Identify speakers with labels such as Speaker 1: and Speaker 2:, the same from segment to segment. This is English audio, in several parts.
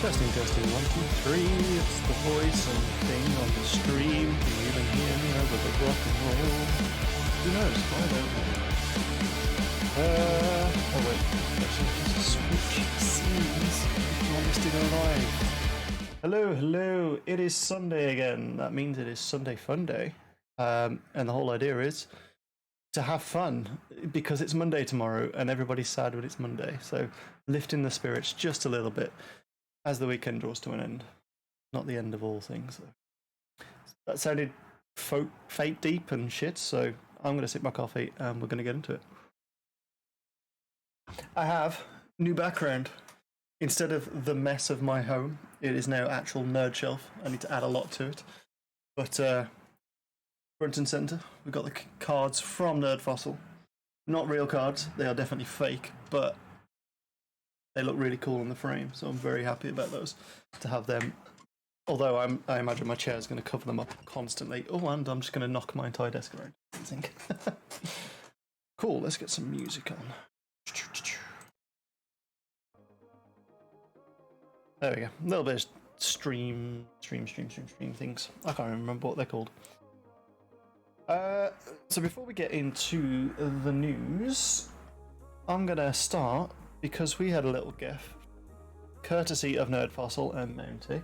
Speaker 1: Testing, testing, 1, 2, 3. It's the voice and thing on the stream. Can you even hear me over the rock and roll? Who knows? I don't know. Oh wait, actually, just switch scenes. You want us to go live? Hello, hello. It is Sunday again. That means it is Sunday Funday. And the whole idea is to have fun because it's Monday tomorrow and everybody's sad when it's Monday. So lifting the spirits just a little bit as the weekend draws to an end. Not the end of all things. So. That sounded fate deep and shit, so I'm going to sip my coffee and we're going to get into it. I have new background. Instead of the mess of my home, it is now actual nerd shelf. I need to add a lot to it. But front and centre, we've got the cards from Nerd Fossil. Not real cards, they are definitely fake, but they look really cool in the frame, so I'm very happy about those, to have them. Although I imagine my chair is going to cover them up constantly. Oh, and I'm just going to knock my entire desk around, I think. Cool, let's get some music on. There we go. A little bit of stream things. I can't remember what they're called. So before we get into the news, I'm going to start because we had a little gift, courtesy of Nerd Fossil and Mounty.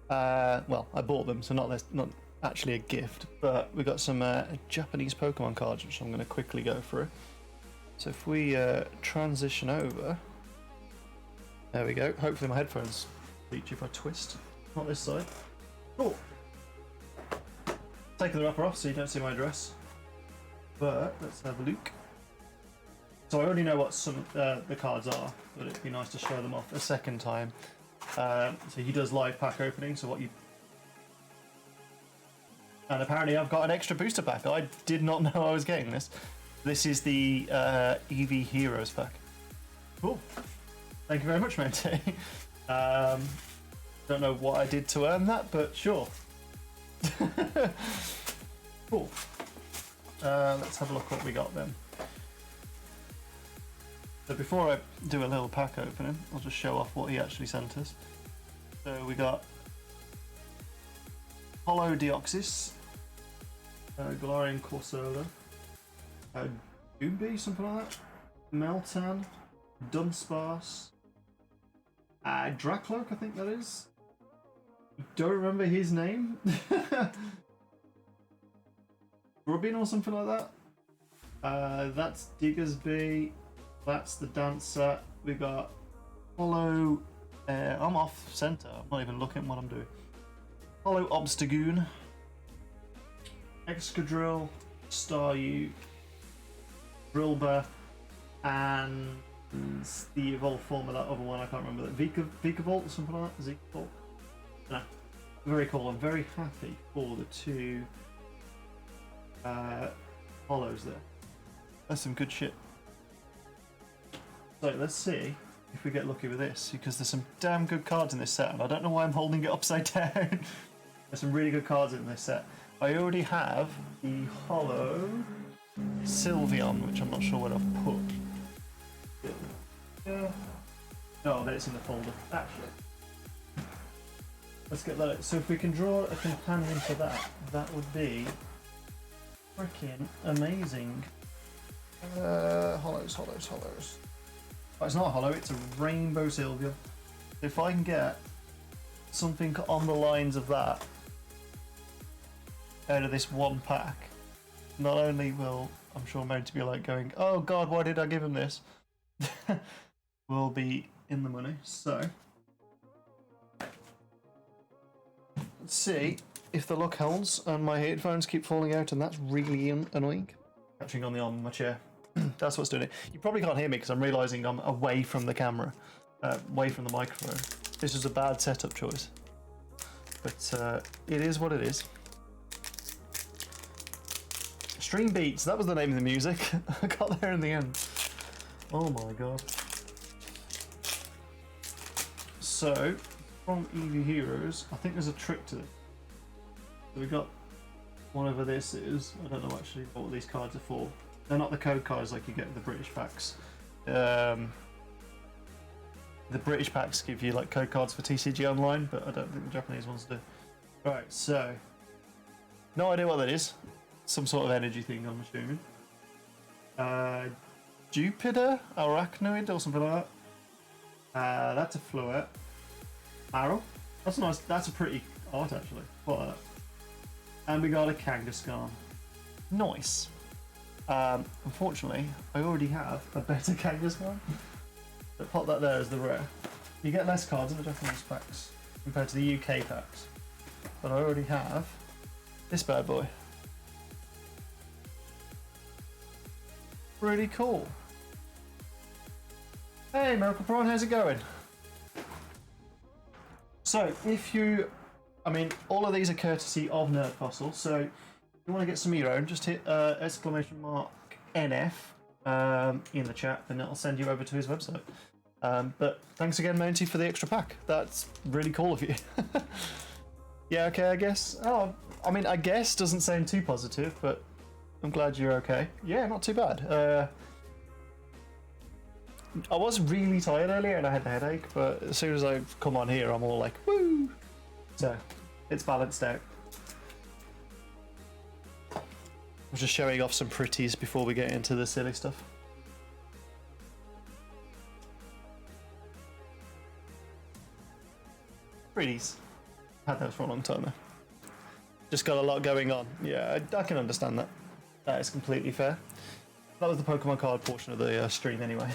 Speaker 1: Well, I bought them, so not actually a gift, but we got some Japanese Pokemon cards, which I'm going to quickly go through. So if we transition over, there we go. Hopefully my headphones reach if I twist. Not this side. Cool. Taking the wrapper off so you don't see my address. But let's have a look. So I already know what some the cards are, but it'd be nice to show them off a second time. So he does live pack opening, so what you... And apparently I've got an extra booster pack. I did not know I was getting this. This is the Eevee Heroes pack. Cool. Thank you very much, Monte. Don't know what I did to earn that, but sure. Cool. Let's have a look what we got then. So before I do a little pack opening, I'll just show off what he actually sent us. So we got Hollow Deoxys, Galarian Corsola, Eevee, something like that, Meltan, Dunsparce, Dracloak, I think that is. Don't remember his name. Rubin or something like that. That's Diggersby. That's the Dancer. We got Hollow. I'm off center. I'm not even looking at what I'm doing. Hollow Obstagoon, Excadrill, Staryu, Drilbur, and the evolved form of that other one. I can't remember that. Vikavolt or something like that. Vikavolt. No. Very cool. I'm very happy for the two hollows there. That's some good shit. So let's see if we get lucky with this, because there's some damn good cards in this set, and I don't know why I'm holding it upside down. There's some really good cards in this set. I already have the hollow Sylveon, which I'm not sure where I've put. Yeah. No, but it's in the folder. Actually. Let's get that. So if we can draw a companion to that, that would be freaking amazing. Hollows. Oh, it's not a hollow, it's a rainbow Sylveon. If I can get something on the lines of that out of this one pack, not only will, I'm sure, Mount be like going, oh god, why did I give him this? We'll be in the money. So let's see if the luck holds and my headphones keep falling out, and that's really annoying. Catching on the arm of my chair. That's what's doing it. You probably can't hear me because I'm realising I'm away from the camera, away from the microphone. This is a bad setup choice, but it is what it is. Stream Beats, that was the name of the music. I got there in the end. Oh my god. So, from Eevee Heroes, I think there's a trick to this. So we got one over this is, I don't know actually what these cards are for. They're not the code cards like you get with the British packs. The British packs give you like code cards for TCG Online, but I don't think the Japanese ones do. Right, so no idea what that is. Some sort of energy thing, I'm assuming. Jupiter, Arachnoid, or something like that. That's a Fluet. Arrow. That's nice. That's a pretty art actually. What? And we got a Kangaskhan. Nice. Unfortunately, I already have a better Kangaskhan. But pop that there as the rare. You get less cards in the Japanese packs compared to the UK packs. But I already have this bad boy. Pretty cool. Hey, Miracle Prawn, how's it going? So, if you... I mean, all of these are courtesy of Nerd Fossil, so if you want to get some of your own, just hit !NF in the chat, and it'll send you over to his website. But thanks again, Mounty, for the extra pack. That's really cool of you. Yeah, okay, I guess. Oh, I mean, I guess doesn't sound too positive, but I'm glad you're okay. Yeah, not too bad. I was really tired earlier and I had a headache, but as soon as I come on here, I'm all like, woo! So, it's balanced out. I'm just showing off some pretties before we get into the silly stuff. Pretties. Had those for a long time now. Just got a lot going on. Yeah, I can understand that. That is completely fair. That was the Pokemon card portion of the stream anyway.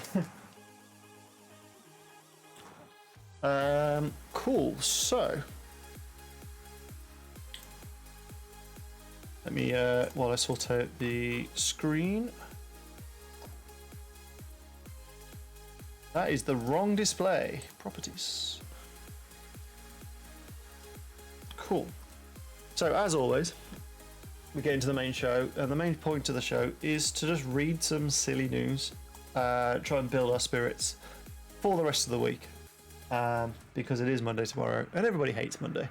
Speaker 1: Cool, so let me while I sort out the screen. That is the wrong display. Properties. Cool. So as always, we get into the main show, and the main point of the show is to just read some silly news, try and build our spirits for the rest of the week, because it is Monday tomorrow, and everybody hates Monday.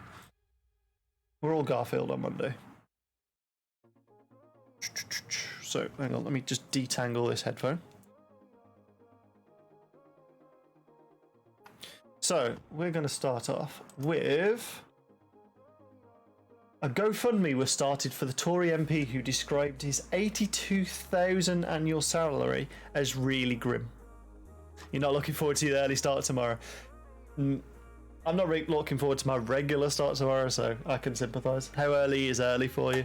Speaker 1: We're all Garfield on Monday. So, hang on, let me just detangle this headphone. So, we're going to start off with... a GoFundMe was started for the Tory MP who described his $82,000 annual salary as really grim. You're not looking forward to the early start tomorrow. I'm not looking forward to my regular start tomorrow, so I can sympathise. How early is early for you?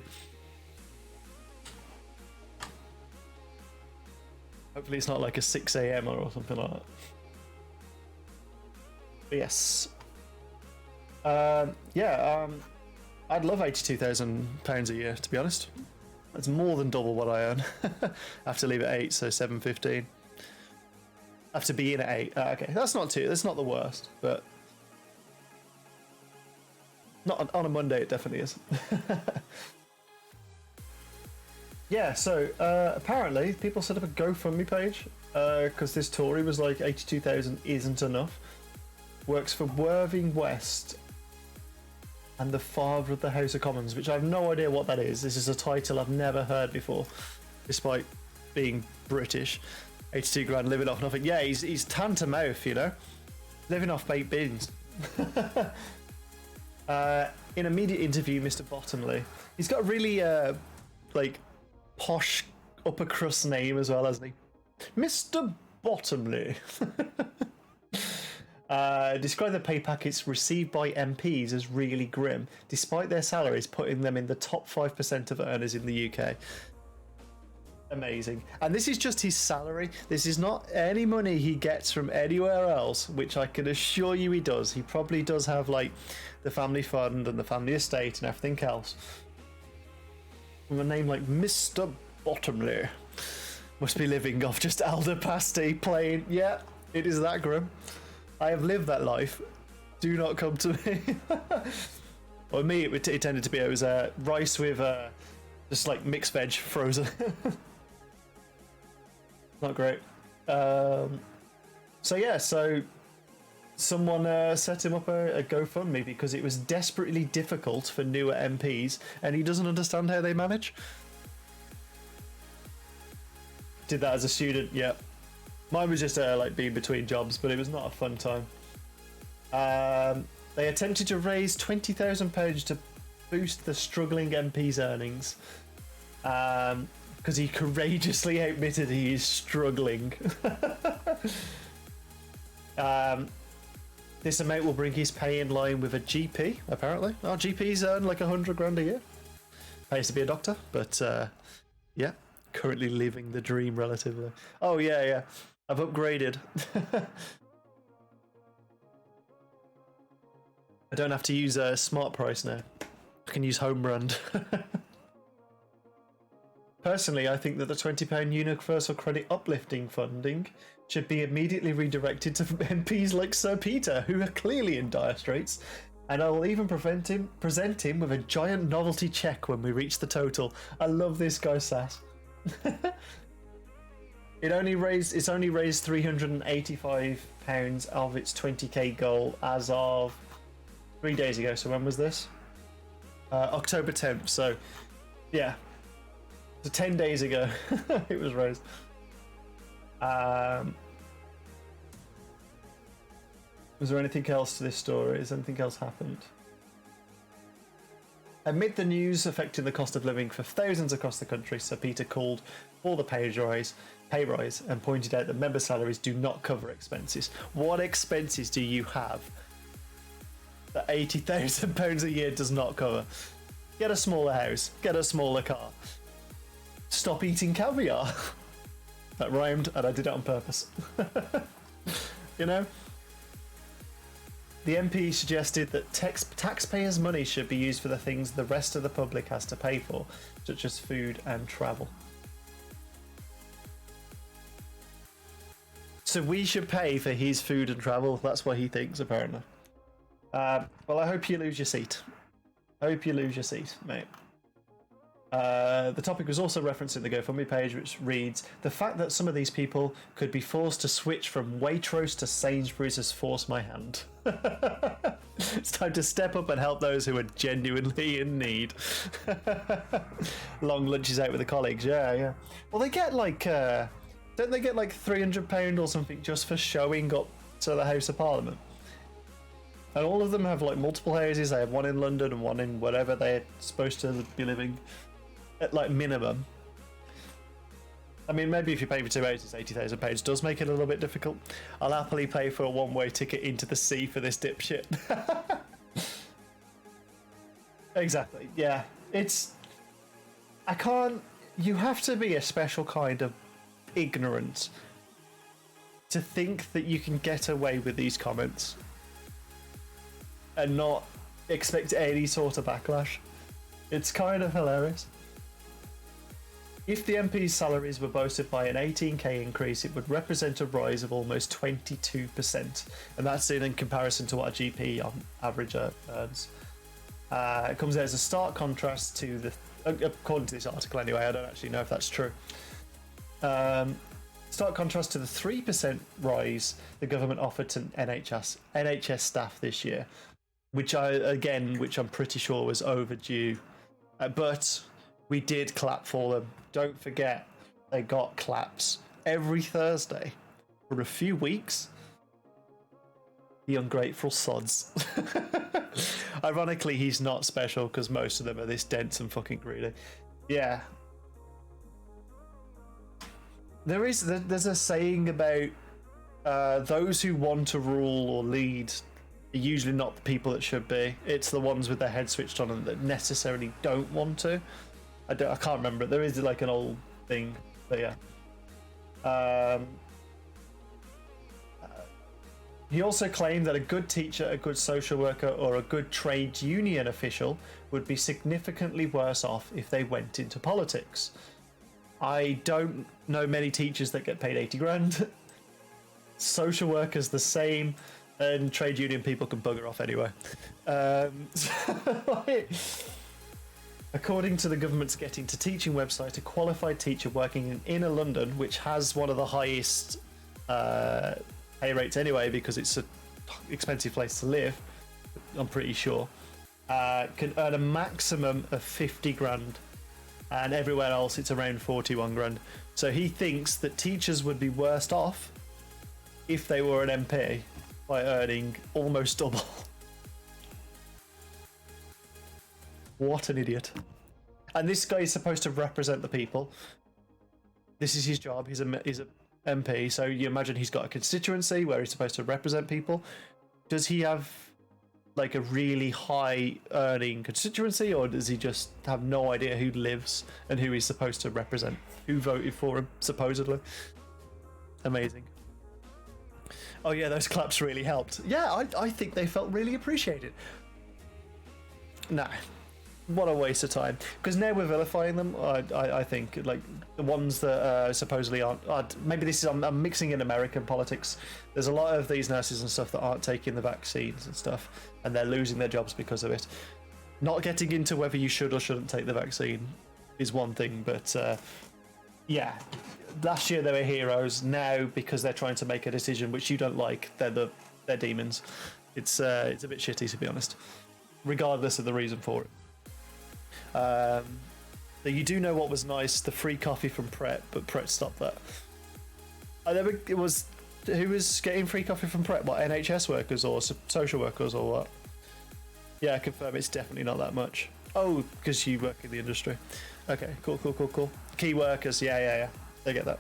Speaker 1: Hopefully it's not like a 6 AM or something like that. But yes. I'd love £82,000 a year, to be honest. That's more than double what I earn. I have to leave at 8, so 7:15. I have to be in at 8. Okay, that's not the worst, but not on a Monday. It definitely is. Yeah. So apparently, people set up a GoFundMe page because this Tory was like 82,000 isn't enough. Works for Worthing West. And the father of the House of Commons, which I have no idea what that is. This is a title I've never heard before, despite being British. 82 grand living off nothing. Yeah, he's tan to mouth, you know, living off baked beans. In a media interview, Mr. Bottomley, he's got a really like posh upper crust name as well, hasn't he? Mr. Bottomley. Describe the pay packets received by MPs as really grim, despite their salaries putting them in the top 5% of earners in the UK. Amazing. And this is just his salary. This is not any money he gets from anywhere else, which I can assure you he does. He probably does have like the family fund and the family estate and everything else. With a name like Mr. Bottomley. Must be living off just elder pasty plain. Yeah, it is that grim. I have lived that life. Do not come to me. Or me, it tended to be, it was rice with just like mixed veg frozen. Not great. So yeah, so someone set him up a GoFundMe because it was desperately difficult for newer MPs, and he doesn't understand how they manage. Did that as a student, yeah. Mine was just like being between jobs, but it was not a fun time. They attempted to raise £20,000 to boost the struggling MP's earnings because he courageously admitted he is struggling. This amount will bring his pay in line with a GP, apparently. Oh, GPs earn like 100 grand a year. Pays to be a doctor, but yeah, currently living the dream relatively. Oh, yeah. I've upgraded. I don't have to use a smart price now. I can use home brand. Personally, I think that the £20 universal credit uplifting funding should be immediately redirected to MPs like Sir Peter, who are clearly in dire straits, and I will even present him with a giant novelty check when we reach the total. I love this guy's sass. It's only raised £385 of its 20k goal as of 3 days ago. So when was this? October 10th. So yeah, so 10 days ago it was raised. Was there anything else to this story? Has anything else happened? Amid the news affecting the cost of living for thousands across the country, Sir Peter called for the pay rise and pointed out that member salaries do not cover expenses. What expenses do you have that £80,000 a year does not cover? Get a smaller house, get a smaller car, stop eating caviar. That rhymed and I did it on purpose. You know? The MP suggested that taxpayers' money should be used for the things the rest of the public has to pay for, such as food and travel. So we should pay for his food and travel. That's what he thinks, apparently. Well, I hope you lose your seat. Mate. The topic was also referenced in the GoFundMe page, which reads, "The fact that some of these people could be forced to switch from Waitrose to Sainsbury's has forced my hand. It's time to step up and help those who are genuinely in need." Long lunches out with the colleagues, yeah. Well, they get like, don't they get like £300 or something just for showing up to the House of Parliament? And all of them have like multiple houses. They have one in London and one in wherever they're supposed to be living. At like minimum. I mean, maybe if you pay for 2 houses, £80,000 does make it a little bit difficult. I'll happily pay for a one-way ticket into the sea for this dipshit. Exactly, yeah. I can't... You have to be a special kind of ignorant to think that you can get away with these comments and not expect any sort of backlash. It's kind of hilarious. If the MP's salaries were boosted by an 18k increase, it would represent a rise of almost 22%, and that's in comparison to what a GP on average earns. It comes out as a stark contrast to the, according to this article anyway, I don't actually know if that's true. Stark contrast to the 3% rise the government offered to NHS staff this year, which I'm pretty sure was overdue, but we did clap for them. Don't forget, they got claps every Thursday for a few weeks. The ungrateful sods. Ironically, he's not special because most of them are this dense and fucking greedy. Yeah. There's a saying about those who want to rule or lead are usually not the people that should be. It's the ones with their head switched on and that necessarily don't want to. I can't remember. There is like an old thing, but yeah. He also claimed that a good teacher, a good social worker, or a good trade union official would be significantly worse off if they went into politics. I don't know many teachers that get paid 80 grand. Social workers the same, and trade union people can bugger off anyway. According to the government's Getting to Teaching website, a qualified teacher working in inner London, which has one of the highest pay rates anyway because it's an expensive place to live, I'm pretty sure, can earn a maximum of 50 grand, and everywhere else it's around 41 grand. So he thinks that teachers would be worse off if they were an MP by earning almost double. What an idiot. And this guy is supposed to represent the people. This is his job. He's a MP, so you imagine he's got a constituency where he's supposed to represent people. Does he have like a really high earning constituency, or does he just have no idea who lives and who he's supposed to represent? Who voted for him, supposedly? Amazing. Oh yeah, those claps really helped. Yeah, I think they felt really appreciated. Nah, what a waste of time. Because now we're vilifying them. I think like the ones that supposedly aren't. Maybe this is I'm mixing in American politics. There's a lot of these nurses and stuff that aren't taking the vaccines and stuff, and they're losing their jobs because of it. Not getting into whether you should or shouldn't take the vaccine is one thing, but yeah, last year they were heroes. Now, because they're trying to make a decision which you don't like, they're demons. It's a bit shitty, to be honest, regardless of the reason for it. So you do know what was nice, the free coffee from Pret, but Pret stopped that. Who was getting free coffee from Pret? What, NHS workers or social workers or what? Yeah, I confirm it's definitely not that much. Oh, because you work in the industry. Okay, cool. Key workers, yeah. They get that.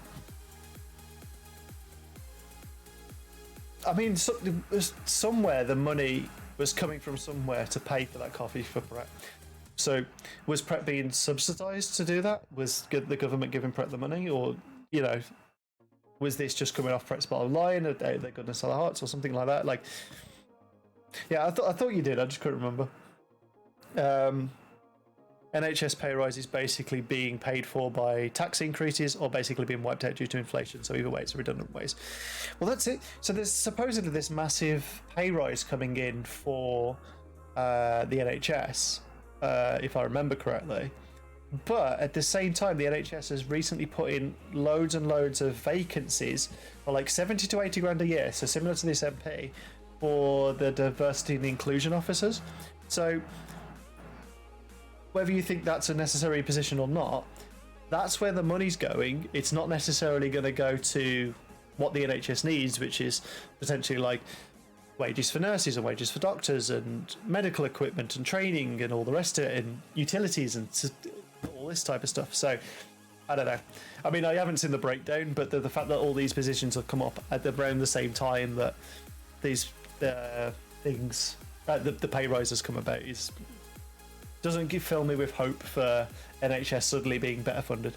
Speaker 1: I mean, somewhere the money was coming from somewhere to pay for that coffee for Pret. So was Pret being subsidised to do that? Was the government giving Pret the money, or was this just coming off Pret's bottom line? Are they going to sell hearts or something like that? Like, yeah, I thought you did. I just couldn't remember. NHS pay rise is basically being paid for by tax increases or basically being wiped out due to inflation. So either way, it's a redundant ways. Well, that's it. So there's supposedly this massive pay rise coming in for the NHS, if I remember correctly. But at the same time, the NHS has recently put in loads and loads of vacancies for like 70 to 80 grand a year. So similar to this MP for the diversity and inclusion officers. So whether you think that's a necessary position or not, that's where the money's going. It's not necessarily going to go to what the NHS needs, which is potentially like wages for nurses and wages for doctors and medical equipment and training and all the rest of it and utilities and all this type of stuff. So I don't know. I mean, I haven't seen the breakdown, but the fact that all these positions have come up at around the same time that these things, the pay rises come about, doesn't fill me with hope for NHS suddenly being better funded,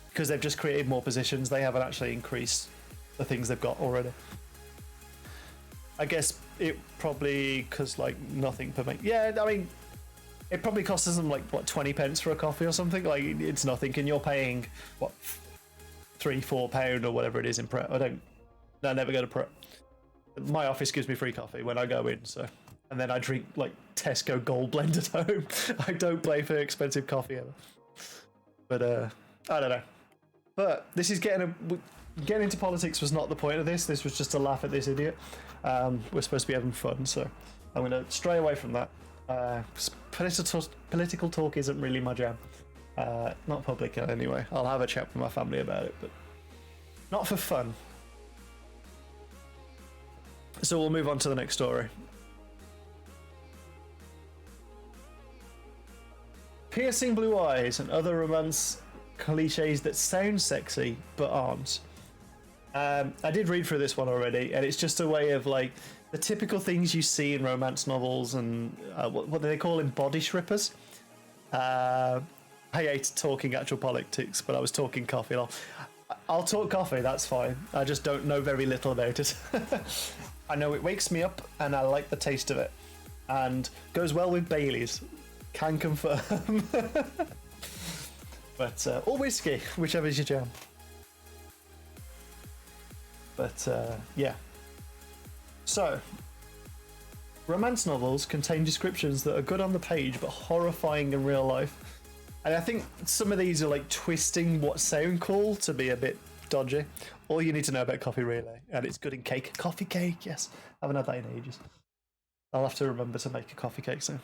Speaker 1: because they've just created more positions. They haven't actually increased the things they've got already. I guess it probably because like nothing per make. Yeah, I mean, it probably costs them like what 20 pence for a coffee or something. Like it's nothing, and you're paying what £3-4 or whatever it is in Pret. I never go to Pret. My office gives me free coffee when I go in, so. And then I drink like Tesco Gold Blend at home. I don't pay for expensive coffee ever. But I don't know. But this is getting into politics was not the point of this. This was just to laugh at this idiot. We're supposed to be having fun, so I'm going to stray away from that. Political talk isn't really my jam. Not public anyway. I'll have a chat with my family about it, but not for fun. So we'll move on to the next story. Piercing blue eyes and other romance cliches that sound sexy but aren't. I did read through this one already, and it's just a way of like the typical things you see in romance novels and what do they call them? Body strippers. I hate talking actual politics, but I was talking coffee. I'll talk coffee, that's fine. I just don't know very little about it. I know it wakes me up and I like the taste of it, and goes well with Baileys. Can confirm. But or whiskey, whichever is your jam. But yeah. So, romance novels contain descriptions that are good on the page but horrifying in real life. And I think some of these are like twisting what sound cool to be a bit dodgy. All you need to know about coffee really, and it's good in cake. Coffee cake, yes. I haven't had that in ages. I'll have to remember to make a coffee cake soon.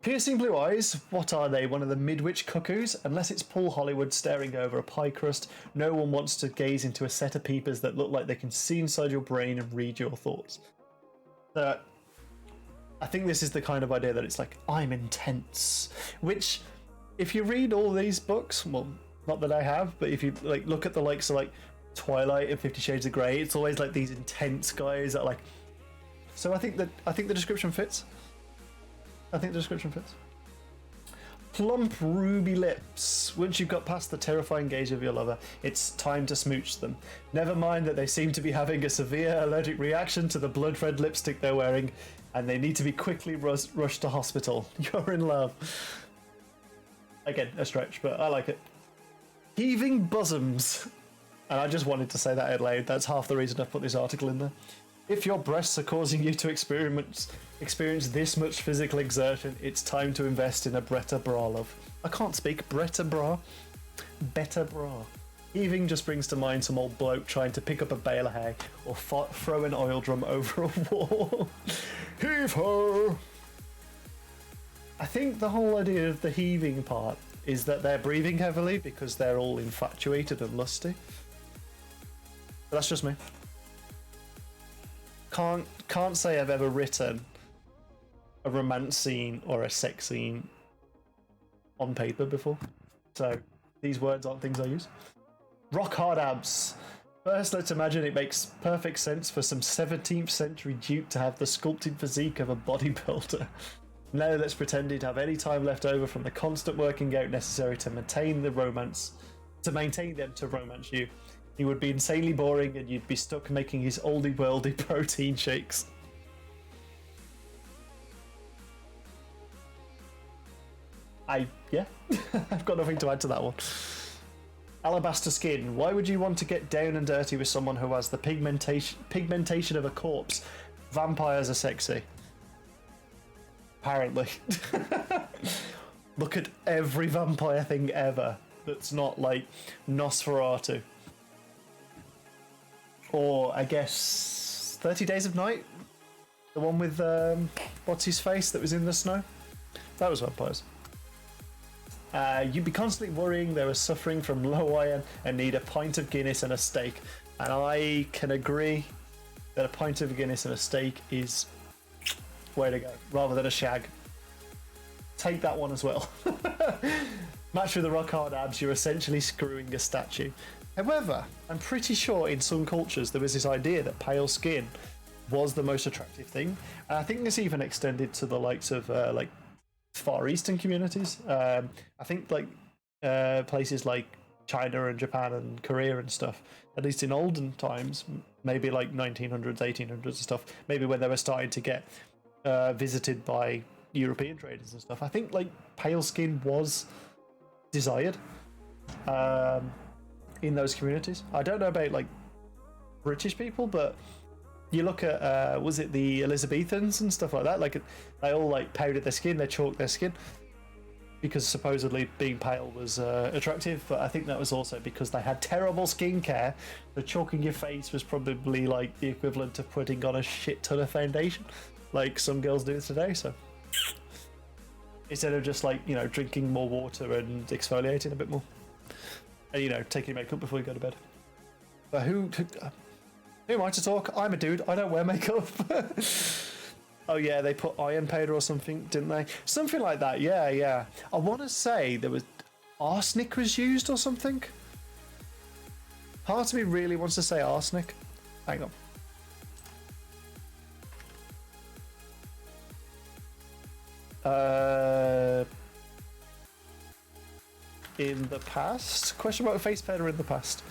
Speaker 1: Piercing blue eyes, what are they? One of the Midwich cuckoos? Unless it's Paul Hollywood staring over a pie crust, no one wants to gaze into a set of peepers that look like they can see inside your brain and read your thoughts. I think this is the kind of idea that it's like, I'm intense. Which, if you read all these books, well, not that I have, but if you like look at the likes of like Twilight and 50 Shades of Grey, it's always like these intense guys that are like... So I think the description fits. I think the description fits. Plump ruby lips. Once you've got past the terrifying gaze of your lover, it's time to smooch them. Never mind that they seem to be having a severe allergic reaction to the blood red lipstick they're wearing, and they need to be quickly rushed to hospital. You're in love. Again, a stretch, but I like it. Heaving bosoms. And I just wanted to say that out loud. That's half the reason I put this article in there. If your breasts are causing you to experience this much physical exertion, it's time to invest in a Bretta bra, love. I can't speak. Bretta bra? Better bra. Heaving just brings to mind some old bloke trying to pick up a bale of hay or throw an oil drum over a wall. Heave ho! I think the whole idea of the heaving part is that they're breathing heavily because they're all infatuated and lusty. But that's just me. Can't say I've ever written a romance scene or a sex scene on paper before. So these words aren't things I use. Rock hard abs. First, let's imagine it makes perfect sense for some 17th century duke to have the sculpted physique of a bodybuilder. Now let's pretend he'd have any time left over from the constant working out necessary to maintain them to romance you. He would be insanely boring and you'd be stuck making his oldie worldy protein shakes. Yeah, I've got nothing to add to that one. Alabaster Skin. Why would you want to get down and dirty with someone who has the pigmentation of a corpse? Vampires are sexy. Apparently. Look at every vampire thing ever that's not like Nosferatu. Or, I guess, 30 Days of Night? The one with, what's his face that was in the snow? That was vampires. You'd be constantly worrying they were suffering from low iron and need a pint of Guinness and a steak. And I can agree that a pint of Guinness and a steak is way to go, rather than a shag. Take that one as well. Match with the rock hard abs, you're essentially screwing a statue. However, I'm pretty sure in some cultures there was this idea that pale skin was the most attractive thing. And I think this even extended to the likes of like Far Eastern communities. I think like places like China and Japan and Korea and stuff, at least in olden times, maybe like 1900s, 1800s and stuff, maybe when they were starting to get visited by European traders and stuff. I think like pale skin was desired in those communities. I don't know about like British people, but you look at was it the Elizabethans and stuff like that, like they all like powdered their skin, they chalked their skin because supposedly being pale was attractive, but I think that was also because they had terrible skincare. So chalking your face was probably like the equivalent of putting on a shit ton of foundation like some girls do today. So instead of just like, you know, drinking more water and exfoliating a bit more and, you know, taking makeup before you go to bed. But who am I to talk? I'm a dude, I don't wear makeup. Oh yeah, they put iron powder or something, didn't they? Something like that, yeah. I want to say there was arsenic was used or something. Part of me really wants to say arsenic. Hang on. In the past? Question about face powder in the past.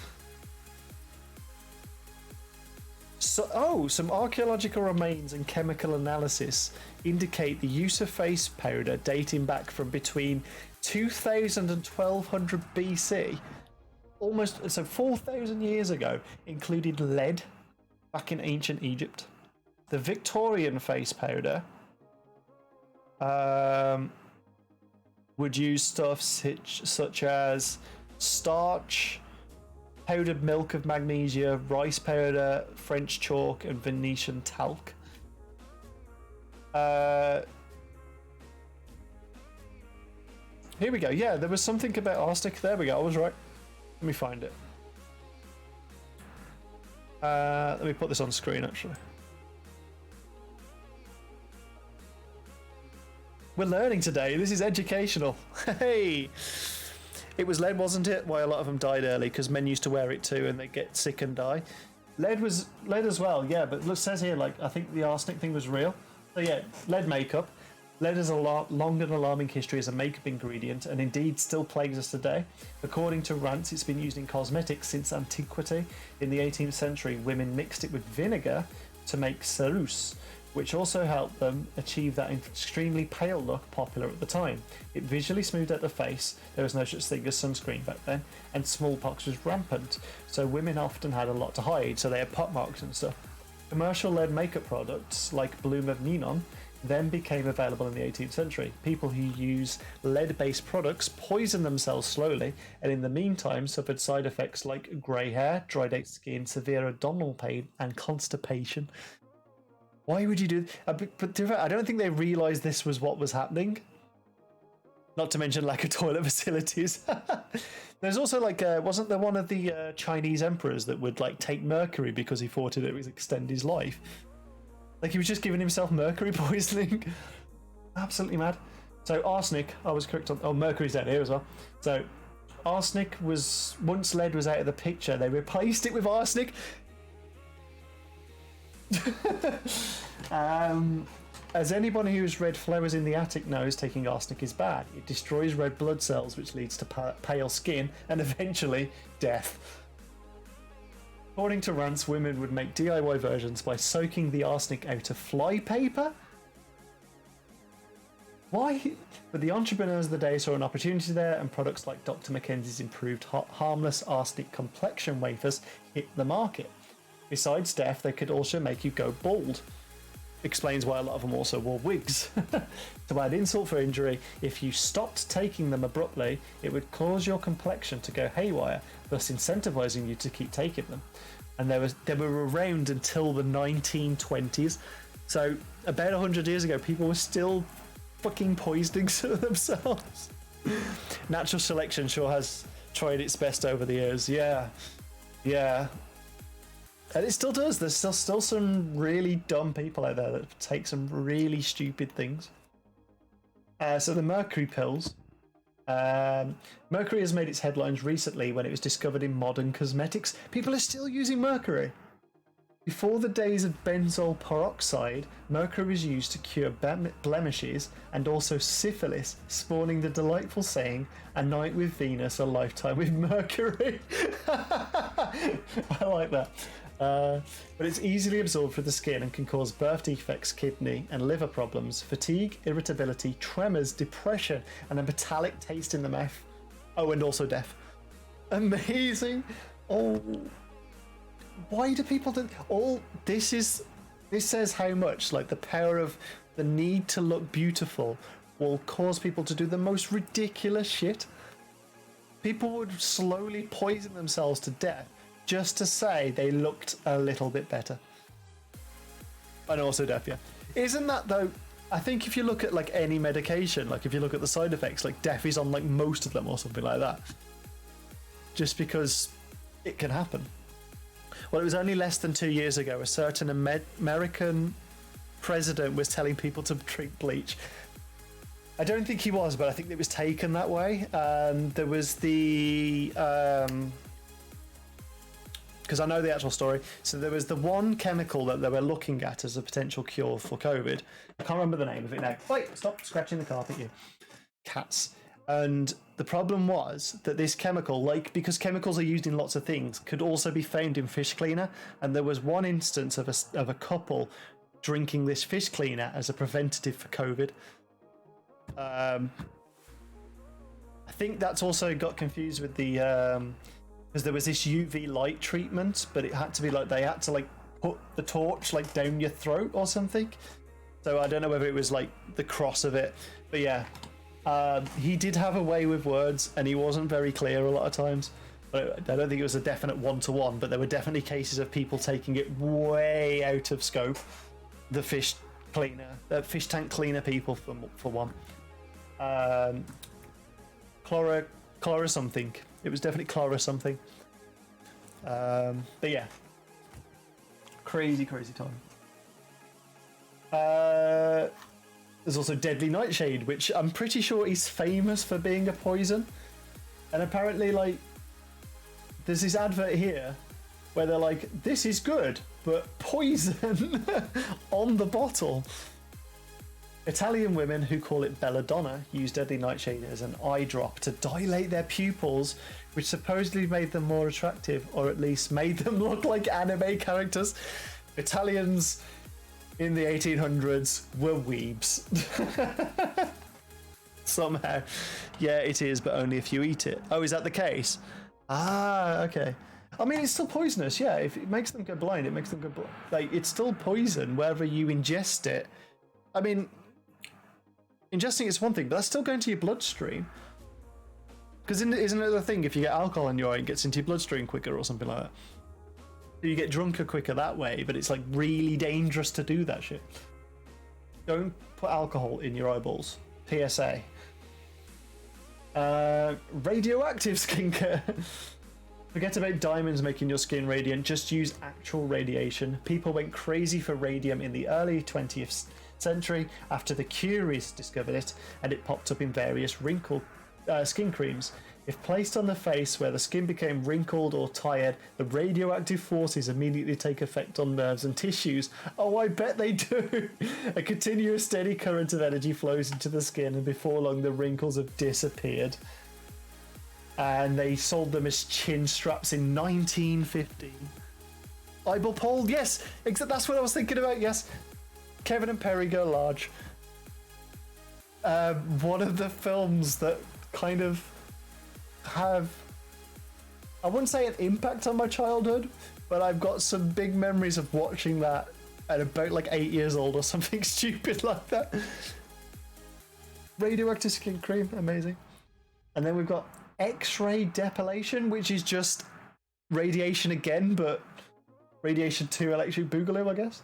Speaker 1: So, some archaeological remains and chemical analysis indicate the use of face powder dating back from between 2000 and 1200 BC, almost so 4,000 years ago, included lead back in ancient Egypt. The Victorian face powder would use stuff such as starch, powdered milk of magnesia, rice powder, French chalk, and Venetian talc. Here we go. Yeah, there was something about arsenic. There we go. I was right. Let me find it. Let me put this on screen, actually. We're learning today. This is educational. Hey! It was lead, wasn't it? Why a lot of them died early, because men used to wear it too and they get sick and die. Lead was lead as well, yeah, but it says here, like, I think the arsenic thing was real. So yeah, lead makeup. Lead has a long and alarming history as a makeup ingredient and indeed still plagues us today. According to Rance, it's been used in cosmetics since antiquity. In the 18th century, women mixed it with vinegar to make ceruse, which also helped them achieve that extremely pale look popular at the time. It visually smoothed out the face, there was no such thing as sunscreen back then, and smallpox was rampant, so women often had a lot to hide, so they had pot marks and stuff. Commercial lead makeup products, like Bloom of Neon, then became available in the 18th century. People who use lead-based products poison themselves slowly, and in the meantime suffered side effects like grey hair, dried out skin, severe abdominal pain, and constipation. Why would you do that? But I don't think they realised this was what was happening. Not to mention lack of toilet facilities. There's also like, wasn't there one of the Chinese emperors that would like take mercury because he thought it would extend his life? Like he was just giving himself mercury poisoning. Absolutely mad. So arsenic, I was correct on. Oh, mercury's down here as well. So arsenic was, once lead was out of the picture, they replaced it with arsenic. As anybody who's read Flowers in the Attic knows, taking arsenic is bad. It destroys red blood cells, which leads to pale skin and eventually death. According to Rance, women would make DIY versions by soaking the arsenic out of fly paper. Why? But the entrepreneurs of the day saw an opportunity there, and products like Dr. Mackenzie's improved harmless arsenic complexion wafers hit the market. Besides death, they could also make you go bald. Explains why a lot of them also wore wigs. To add insult for injury, if you stopped taking them abruptly, it would cause your complexion to go haywire, thus incentivizing you to keep taking them. And they were around until the 1920s. So about 100 years ago, people were still fucking poisoning themselves. Natural selection sure has tried its best over the years. Yeah. And it still does. There's still some really dumb people out there that take some really stupid things. So the Mercury Pills. Mercury has made its headlines recently when it was discovered in modern cosmetics. People are still using mercury. Before the days of benzoyl peroxide, mercury was used to cure blemishes and also syphilis, spawning the delightful saying, "A night with Venus, a lifetime with Mercury." I like that. But it's easily absorbed through the skin and can cause birth defects, kidney and liver problems, fatigue, irritability, tremors, depression, and a metallic taste in the mouth. Oh, and also death. Amazing. Oh, why do people do all this? This says how much like the power of the need to look beautiful will cause people to do the most ridiculous shit. People would slowly poison themselves to death just to say they looked a little bit better. And also death, yeah. Isn't that though? I think if you look at like any medication, like if you look at the side effects, like death is on like most of them or something like that. Just because it can happen. Well, it was only less than 2 years ago a certain American president was telling people to drink bleach. I don't think he was, but I think it was taken that way. There was the... because I know the actual story. So there was the one chemical that they were looking at as a potential cure for COVID. I can't remember the name of it now. Wait, stop scratching the carpet, you cats. And the problem was that this chemical, like because chemicals are used in lots of things, could also be found in fish cleaner. And there was one instance of a couple drinking this fish cleaner as a preventative for COVID. I think that's also got confused with the because there was this UV light treatment, but it had to be like they had to like put the torch like down your throat or something. So I don't know whether it was like the cross of it, but yeah. He did have a way with words and he wasn't very clear a lot of times. But I don't think it was a definite one-to-one, but there were definitely cases of people taking it way out of scope. The fish tank cleaner people for one. Chlora something. It was definitely Chlora something. But yeah, crazy time. There's also Deadly Nightshade, which I'm pretty sure he's famous for being a poison. And apparently, like, there's this advert here where they're like, this is good, but poison on the bottle. Italian women who call it belladonna use Deadly Nightshade as an eye drop to dilate their pupils, which supposedly made them more attractive, or at least made them look like anime characters. Italians in the 1800s were weebs. Somehow. Yeah, it is, but only if you eat it. Oh, is that the case? Ah, okay. I mean, it's still poisonous, yeah. If it makes them go blind, it makes them go blind. Like, it's still poison wherever you ingest it. I mean, ingesting is one thing, but that's still going to your bloodstream. Because isn't it the thing, if you get alcohol in your eye, it gets into your bloodstream quicker or something like that? You get drunker quicker that way, but it's like really dangerous to do that shit. Don't put alcohol in your eyeballs. PSA. Radioactive skincare. Forget about diamonds making your skin radiant, just use actual radiation. People went crazy for radium in the early 20th century after the Curies discovered it, and it popped up in various skin creams. If placed on the face where the skin became wrinkled or tired, the radioactive forces immediately take effect on nerves and tissues. Oh, I bet they do! A continuous steady current of energy flows into the skin, and before long the wrinkles have disappeared. And they sold them as chin straps in 1950. Eyeball pole, yes! That's what I was thinking about, yes. Kevin and Perry Go Large. One of the films that kind of have, I wouldn't say an impact on my childhood, but I've got some big memories of watching that at about like 8 years old or something stupid like that. Radioactive skin cream, amazing. And then we've got X-ray depilation, which is just radiation again, but radiation to electric boogaloo, I guess.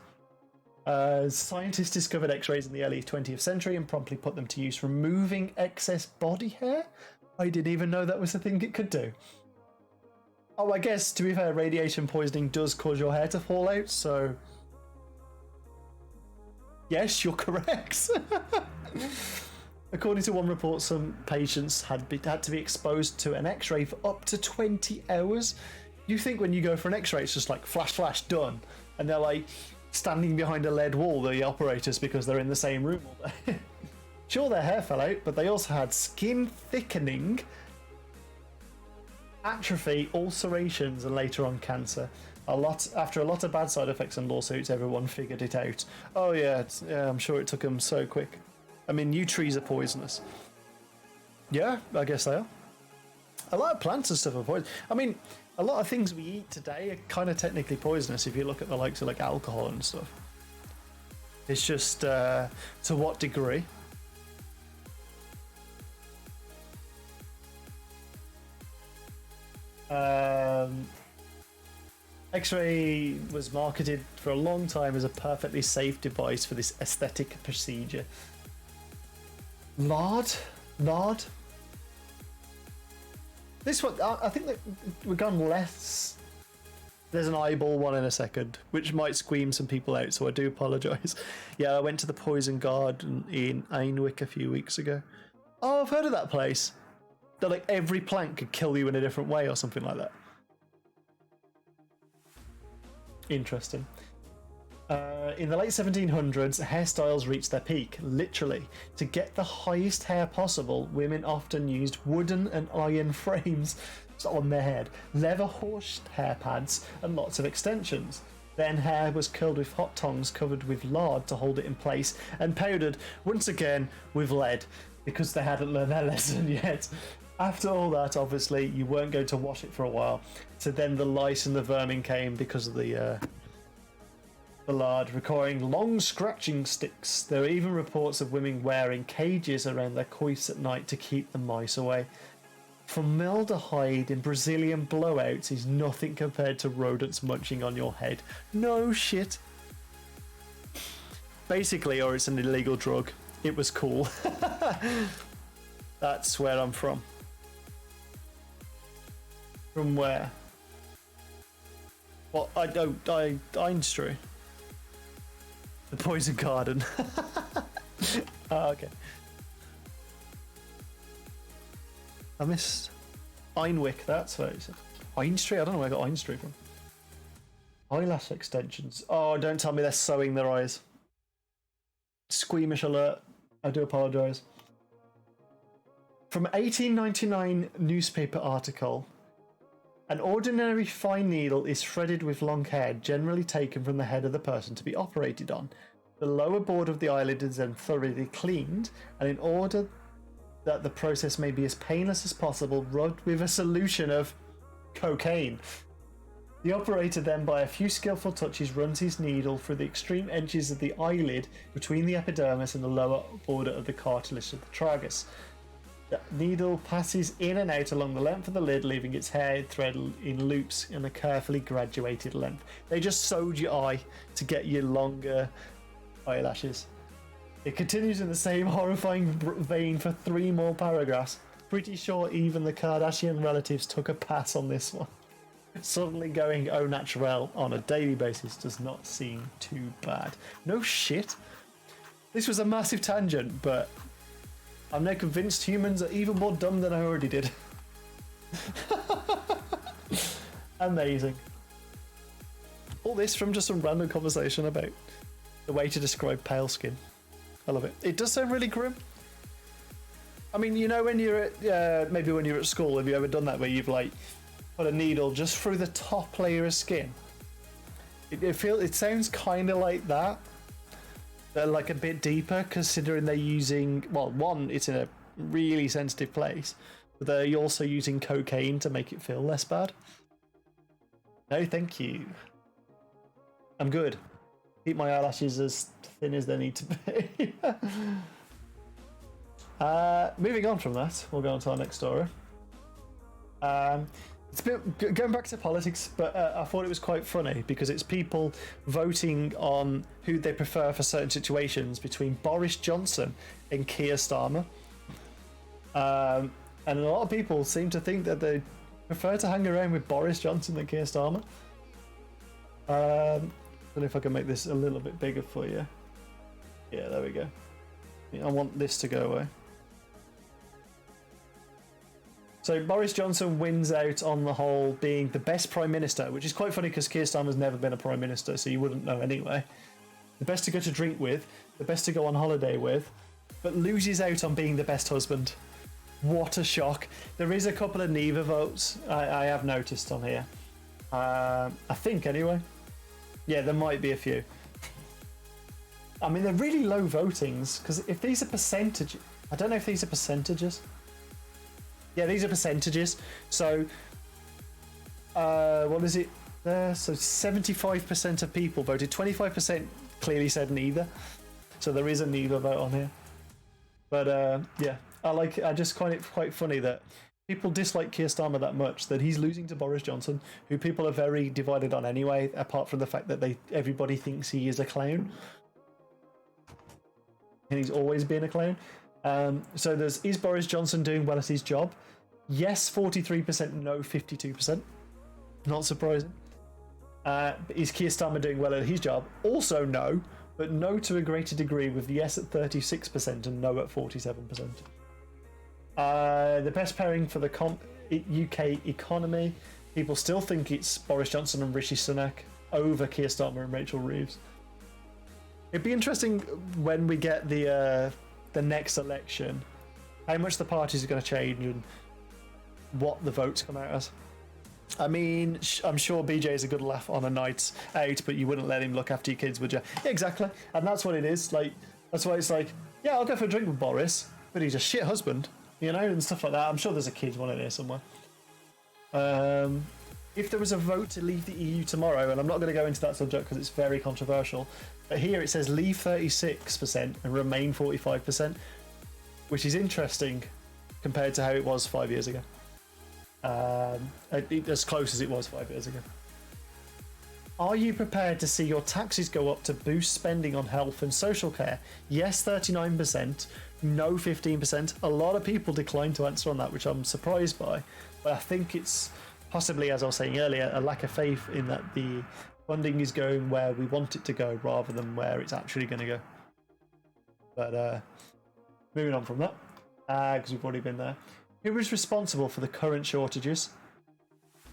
Speaker 1: Scientists discovered X-rays in the early 20th century and promptly put them to use, removing excess body hair. I didn't even know that was a thing it could do. Oh, I guess, to be fair, radiation poisoning does cause your hair to fall out, so... Yes, you're correct. According to one report, some patients had to be exposed to an X-ray for up to 20 hours. You think when you go for an X-ray, it's just like flash, flash, done. And they're like standing behind a lead wall, the operators, because they're in the same room all day. Sure, their hair fell out, but they also had skin thickening, atrophy, ulcerations, and later on cancer. After a lot of bad side effects and lawsuits, everyone figured it out. Oh yeah, I'm sure it took them so quick. I mean, new trees are poisonous. Yeah, I guess they are. A lot of plants and stuff are poisonous. I mean, a lot of things we eat today are kind of technically poisonous if you look at the likes of like alcohol and stuff. It's just to what degree? X-ray was marketed for a long time as a perfectly safe device for this aesthetic procedure. Lard? This one, I think that we've gone less. There's an eyeball one in a second, which might squeam some people out, so I do apologise. Yeah, I went to the Poison Garden in Ainwick a few weeks ago. Oh, I've heard of that place. That like every plant could kill you in a different way or something like that. Interesting. In the late 1700s, hairstyles reached their peak, literally. To get the highest hair possible, women often used wooden and iron frames on their head, leather horse hair pads, and lots of extensions. Then hair was curled with hot tongs covered with lard to hold it in place, and powdered, once again, with lead, because they hadn't learned their lesson yet. After all that, obviously, you weren't going to wash it for a while, so then the lice and the vermin came because of the lard, requiring long scratching sticks. There are even reports of women wearing cages around their coifs at night to keep the mice away. Formaldehyde in Brazilian blowouts is nothing compared to rodents munching on your head. No shit. Basically, or it's an illegal drug. It was cool. That's where I'm from. From where? Well, Einstru. The Poison Garden. Oh, okay. I missed Einwick, that's what it said. Einstru? I don't know where I got Einstru from. Eyelash extensions. Oh, don't tell me they're sewing their eyes. Squeamish alert. I do apologise. From 1899 newspaper article. An ordinary fine needle is threaded with long hair, generally taken from the head of the person to be operated on. The lower border of the eyelid is then thoroughly cleaned, and in order that the process may be as painless as possible, rubbed with a solution of cocaine. The operator then, by a few skillful touches, runs his needle through the extreme edges of the eyelid between the epidermis and the lower border of the cartilage of the tragus. The needle passes in and out along the length of the lid, leaving its hair thread in loops in a carefully graduated length. They just sewed your eye to get you longer eyelashes. It continues in the same horrifying vein for 3 more paragraphs. Pretty sure even the Kardashian relatives took a pass on this one. Suddenly going au naturel on a daily basis does not seem too bad. No shit. This was a massive tangent, but I'm now convinced humans are even more dumb than I already did. Amazing. All this from just some random conversation about the way to describe pale skin. I love it. It does sound really grim. I mean, you know, when you're at maybe when you're at school, have you ever done that where you've like put a needle just through the top layer of skin? It sounds kind of like that. They're like a bit deeper, considering they're using, well, one, it's in a really sensitive place, but they're also using cocaine to make it feel less bad. No, thank you. I'm good. Keep my eyelashes as thin as they need to be. Moving on from that, we'll go on to our next story. It's a bit going back to politics, but I thought it was quite funny because it's people voting on who they prefer for certain situations between Boris Johnson and Keir Starmer. And a lot of people seem to think that they prefer to hang around with Boris Johnson than Keir Starmer. I don't know if I can make this a little bit bigger for you. Yeah, there we go. I want this to go away. So Boris Johnson wins out on the whole being the best Prime Minister, which is quite funny because Keir Starmer's never been a Prime Minister, so you wouldn't know anyway. The best to go to drink with, the best to go on holiday with, but loses out on being the best husband. What a shock. There is a couple of neither votes I have noticed on here. I think anyway. Yeah, there might be a few. I mean, they're really low votings, because if these are percentages... I don't know if these are percentages. Yeah, these are percentages. So, what is it there? So 75% of people voted. 25% clearly said neither. So there is a neither vote on here. But yeah, I just find it quite funny that people dislike Keir Starmer that much that he's losing to Boris Johnson, who people are very divided on anyway, apart from the fact that everybody thinks he is a clown. And he's always been a clown. So is Boris Johnson doing well at his job? Yes, 43%, no, 52%. Not surprising. Is Keir Starmer doing well at his job? Also no, but no to a greater degree, with yes at 36% and no at 47%. The best pairing for the UK economy, people still think it's Boris Johnson and Rishi Sunak over Keir Starmer and Rachel Reeves. It'd be interesting when we get the next election, how much the parties are going to change and what the votes come out as. I mean, I'm sure BJ is a good laugh on a night out, but you wouldn't let him look after your kids, would you? Yeah, exactly. And that's what it is. Like, that's why it's like, yeah, I'll go for a drink with Boris, but he's a shit husband, you know, and stuff like that. I'm sure there's a kids one in here somewhere. If there was a vote to leave the EU tomorrow, and I'm not going to go into that subject because it's very controversial, but here it says leave 36% and remain 45%, which is interesting compared to how it was 5 years ago. As close as it was 5 years ago. Are you prepared to see your taxes go up to boost spending on health and social care? Yes, 39%, no, 15%. A lot of people declined to answer on that, which I'm surprised by, but I think it's possibly, as I was saying earlier, a lack of faith in that the funding is going where we want it to go rather than where it's actually going to go. But moving on from that, because we've already been there. Who was responsible for the current shortages?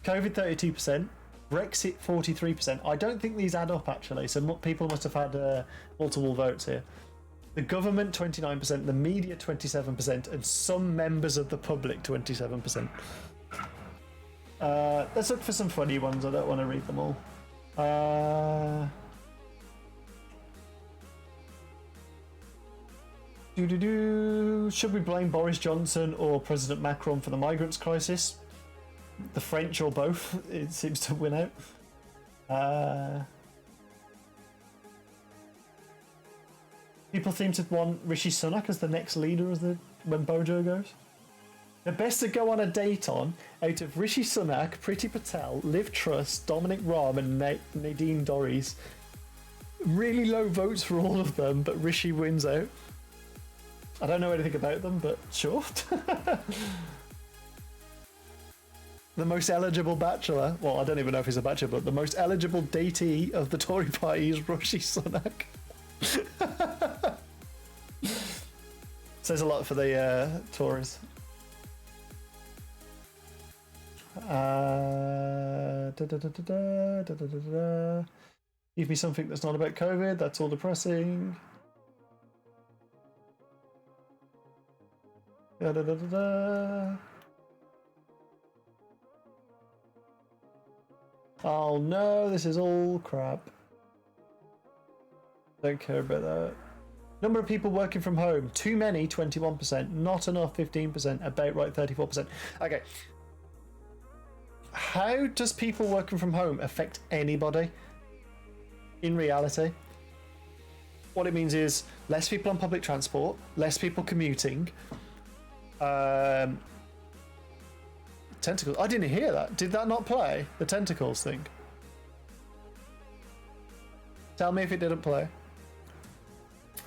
Speaker 1: COVID 32%, Brexit 43%. I don't think these add up actually, so people must have had multiple votes here. The government 29%, the media 27%, and some members of the public 27%. Let's look for some funny ones. I don't want to read them all. Should we blame Boris Johnson or President Macron for the migrants crisis? The French or both? It seems to win out. People seem to want Rishi Sunak as the next leader when Bojo goes. The best to go on a date on, out of Rishi Sunak, Priti Patel, Liv Truss, Dominic Raab and Nadine Dorries. Really low votes for all of them, but Rishi wins out. I don't know anything about them, but sure. The most eligible bachelor, well, I don't even know if he's a bachelor, but the most eligible datee of the Tory party is Rishi Sunak. Says a lot for the Tories. Give me something that's not about COVID. That's all depressing. Oh no, this is all crap. Don't care about that. Number of people working from home. Too many, 21%. Not enough, 15%. About right, 34%. Okay. How does people working from home affect anybody? In reality, what it means is less people on public transport, less people commuting. Tentacles. I didn't hear that. Did that not play? The tentacles thing. Tell me if it didn't play.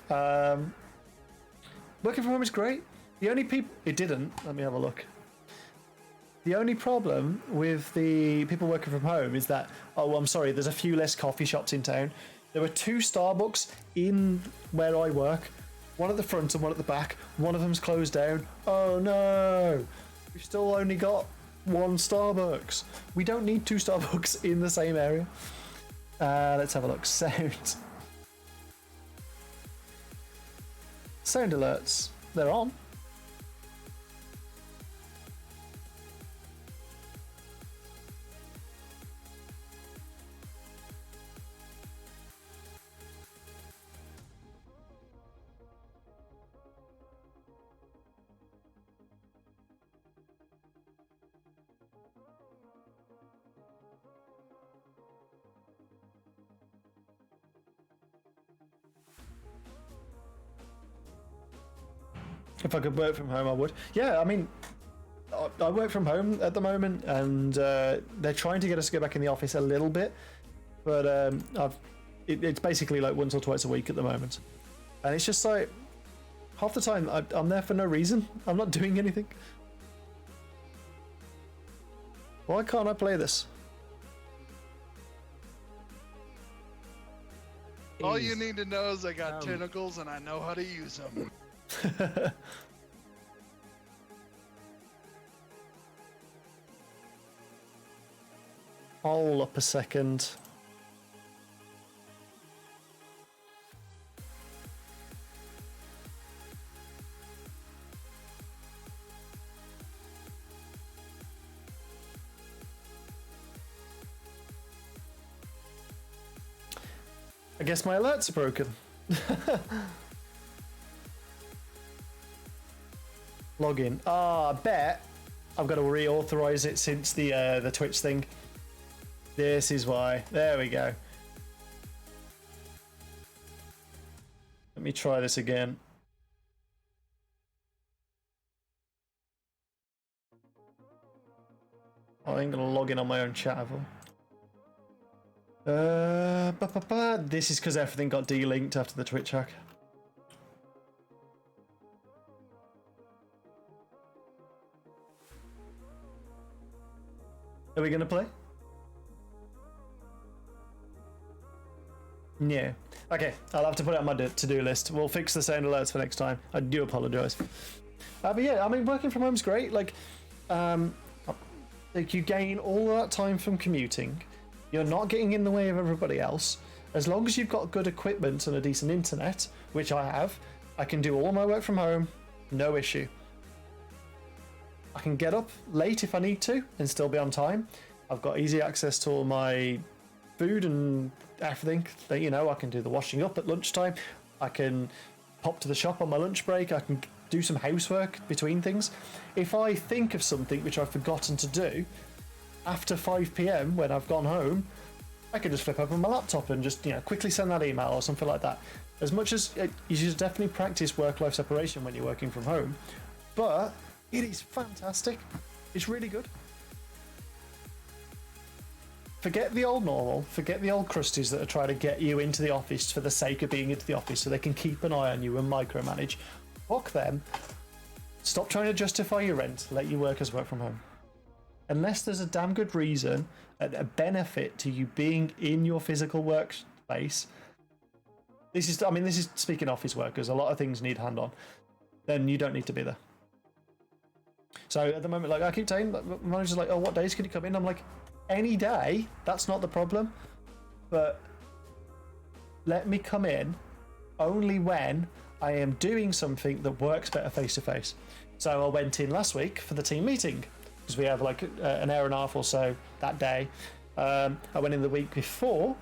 Speaker 1: Working from home is great. The only people... It didn't. Let me have a look. The only problem with the people working from home is that... Oh, well, I'm sorry. There's a few less coffee shops in town. There were 2 Starbucks in where I work. One at the front and one at the back. One of them's closed down. Oh, no. We've still only got 1 Starbucks. We don't need 2 Starbucks in the same area. Let's have a look. Sound. Sound alerts. They're on. If I could work from home, I would. Yeah, I mean, I work from home at the moment, and they're trying to get us to go back in the office a little bit, but it's basically like once or twice a week at the moment, and it's just like half the time I'm there for no reason. I'm not doing anything. Why can't I play this?
Speaker 2: All you need to know is I got tentacles and I know how to use them.
Speaker 1: Hold up a second. I guess my alerts are broken. Login. I bet I've got to reauthorize it since the Twitch thing. This is why. There we go. Let me try this again. I ain't gonna log in on my own chat, have I? This is because everything got delinked after the Twitch hack. Are we going to play? Yeah. Okay, I'll have to put it on my to-do list. We'll fix the sound alerts for next time. I do apologise. But yeah, I mean, working from home's great. Like you gain all that time from commuting. You're not getting in the way of everybody else. As long as you've got good equipment and a decent internet, which I have, I can do all my work from home, no issue. I can get up late if I need to and still be on time. I've got easy access to all my food and everything. You know, I can do the washing up at lunchtime. I can pop to the shop on my lunch break. I can do some housework between things. If I think of something which I've forgotten to do after 5 p.m. when I've gone home, I can just flip open my laptop and just, you know, quickly send that email or something like that. As much as you should definitely practice work-life separation when you're working from home, but it is fantastic. It's really good. Forget the old normal, forget the old crusties that are trying to get you into the office for the sake of being into the office so they can keep an eye on you and micromanage. Fuck them. Stop trying to justify your rent, let your workers work from home. Unless there's a damn good reason and a benefit to you being in your physical workspace. This is speaking office workers, a lot of things need hand on. Then you don't need to be there. So at the moment, like I keep saying, my manager's like, oh, what days can you come in? I'm like, any day, that's not the problem. But let me come in only when I am doing something that works better face to face. So I went in last week for the team meeting because we have like an hour and a half or so that day. I went in the week before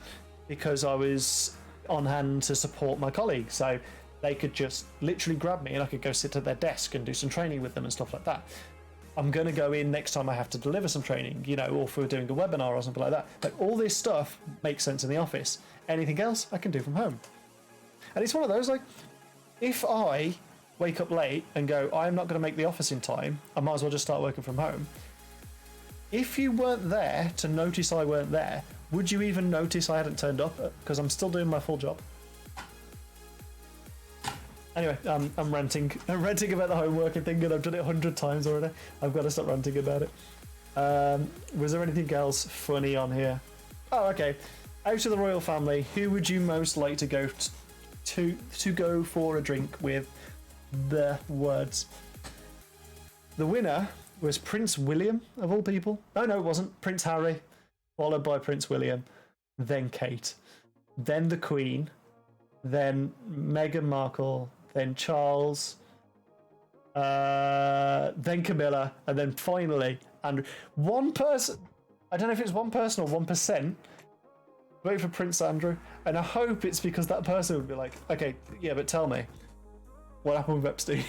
Speaker 1: because I was on hand to support my colleagues. So they could just literally grab me and I could go sit at their desk and do some training with them and stuff like that. I'm going to go in next time I have to deliver some training, you know, or if we're doing a webinar or something like that. Like all this stuff makes sense in the office. Anything else I can do from home. And it's one of those, like, if I wake up late and go, I'm not going to make the office in time, I might as well just start working from home. If you weren't there to notice I weren't there, would you even notice I hadn't turned up? Because I'm still doing my full job. Anyway, I'm ranting. I'm ranting about the homeworking thing, and I've done it 100 times already. I've got to stop ranting about it. Was there anything else funny on here? Oh, okay. Out of the royal family, who would you most like to go to go for a drink with? The words. The winner was Prince William, of all people. Oh, no, it wasn't. Prince Harry, followed by Prince William, then Kate, then the Queen, then Meghan Markle, then Charles, then Camilla, and then finally Andrew. One person, I don't know if it's one person or 1%, vote for Prince Andrew, and I hope it's because that person would be like, okay, yeah, but tell me, what happened with Epstein?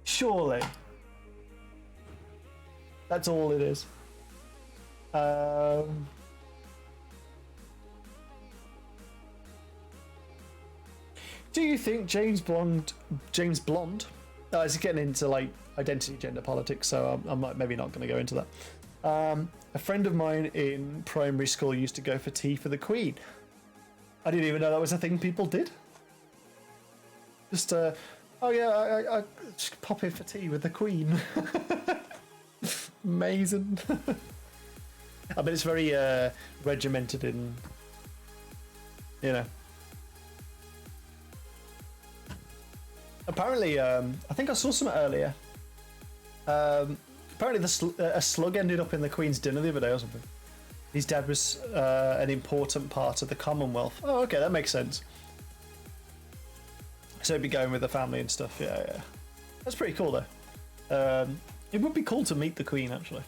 Speaker 1: Surely. That's all it is. Do you think James Blonde is getting into like identity gender politics, so I'm maybe not going to go into that. A friend of mine in primary school used to go for tea for the Queen. I didn't even know that was a thing people did. Just oh yeah, I just pop in for tea with the Queen. Amazing. I bet it's very regimented in, you know. Apparently, I think I saw something earlier. Apparently, a slug ended up in the Queen's dinner the other day or something. His dad was an important part of the Commonwealth. Oh, okay, that makes sense. So he'd be going with the family and stuff. Yeah. That's pretty cool, though. It would be cool to meet the Queen, actually.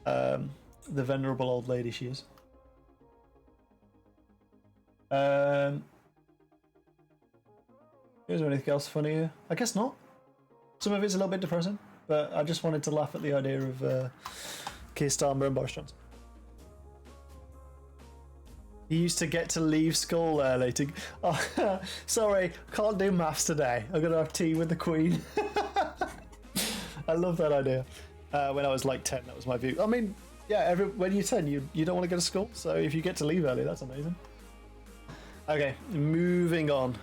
Speaker 1: The venerable old lady she is. Is there anything else funny here? I guess not. Some of it's a little bit depressing, but I just wanted to laugh at the idea of Keir Starmer and Boris Johnson. He used to get to leave school early to... Oh, sorry, can't do maths today. I'm going to have tea with the Queen. I love that idea. When I was like 10, that was my view. I mean, yeah, when you're 10, you don't want to go to school, so if you get to leave early, that's amazing. Okay, moving on.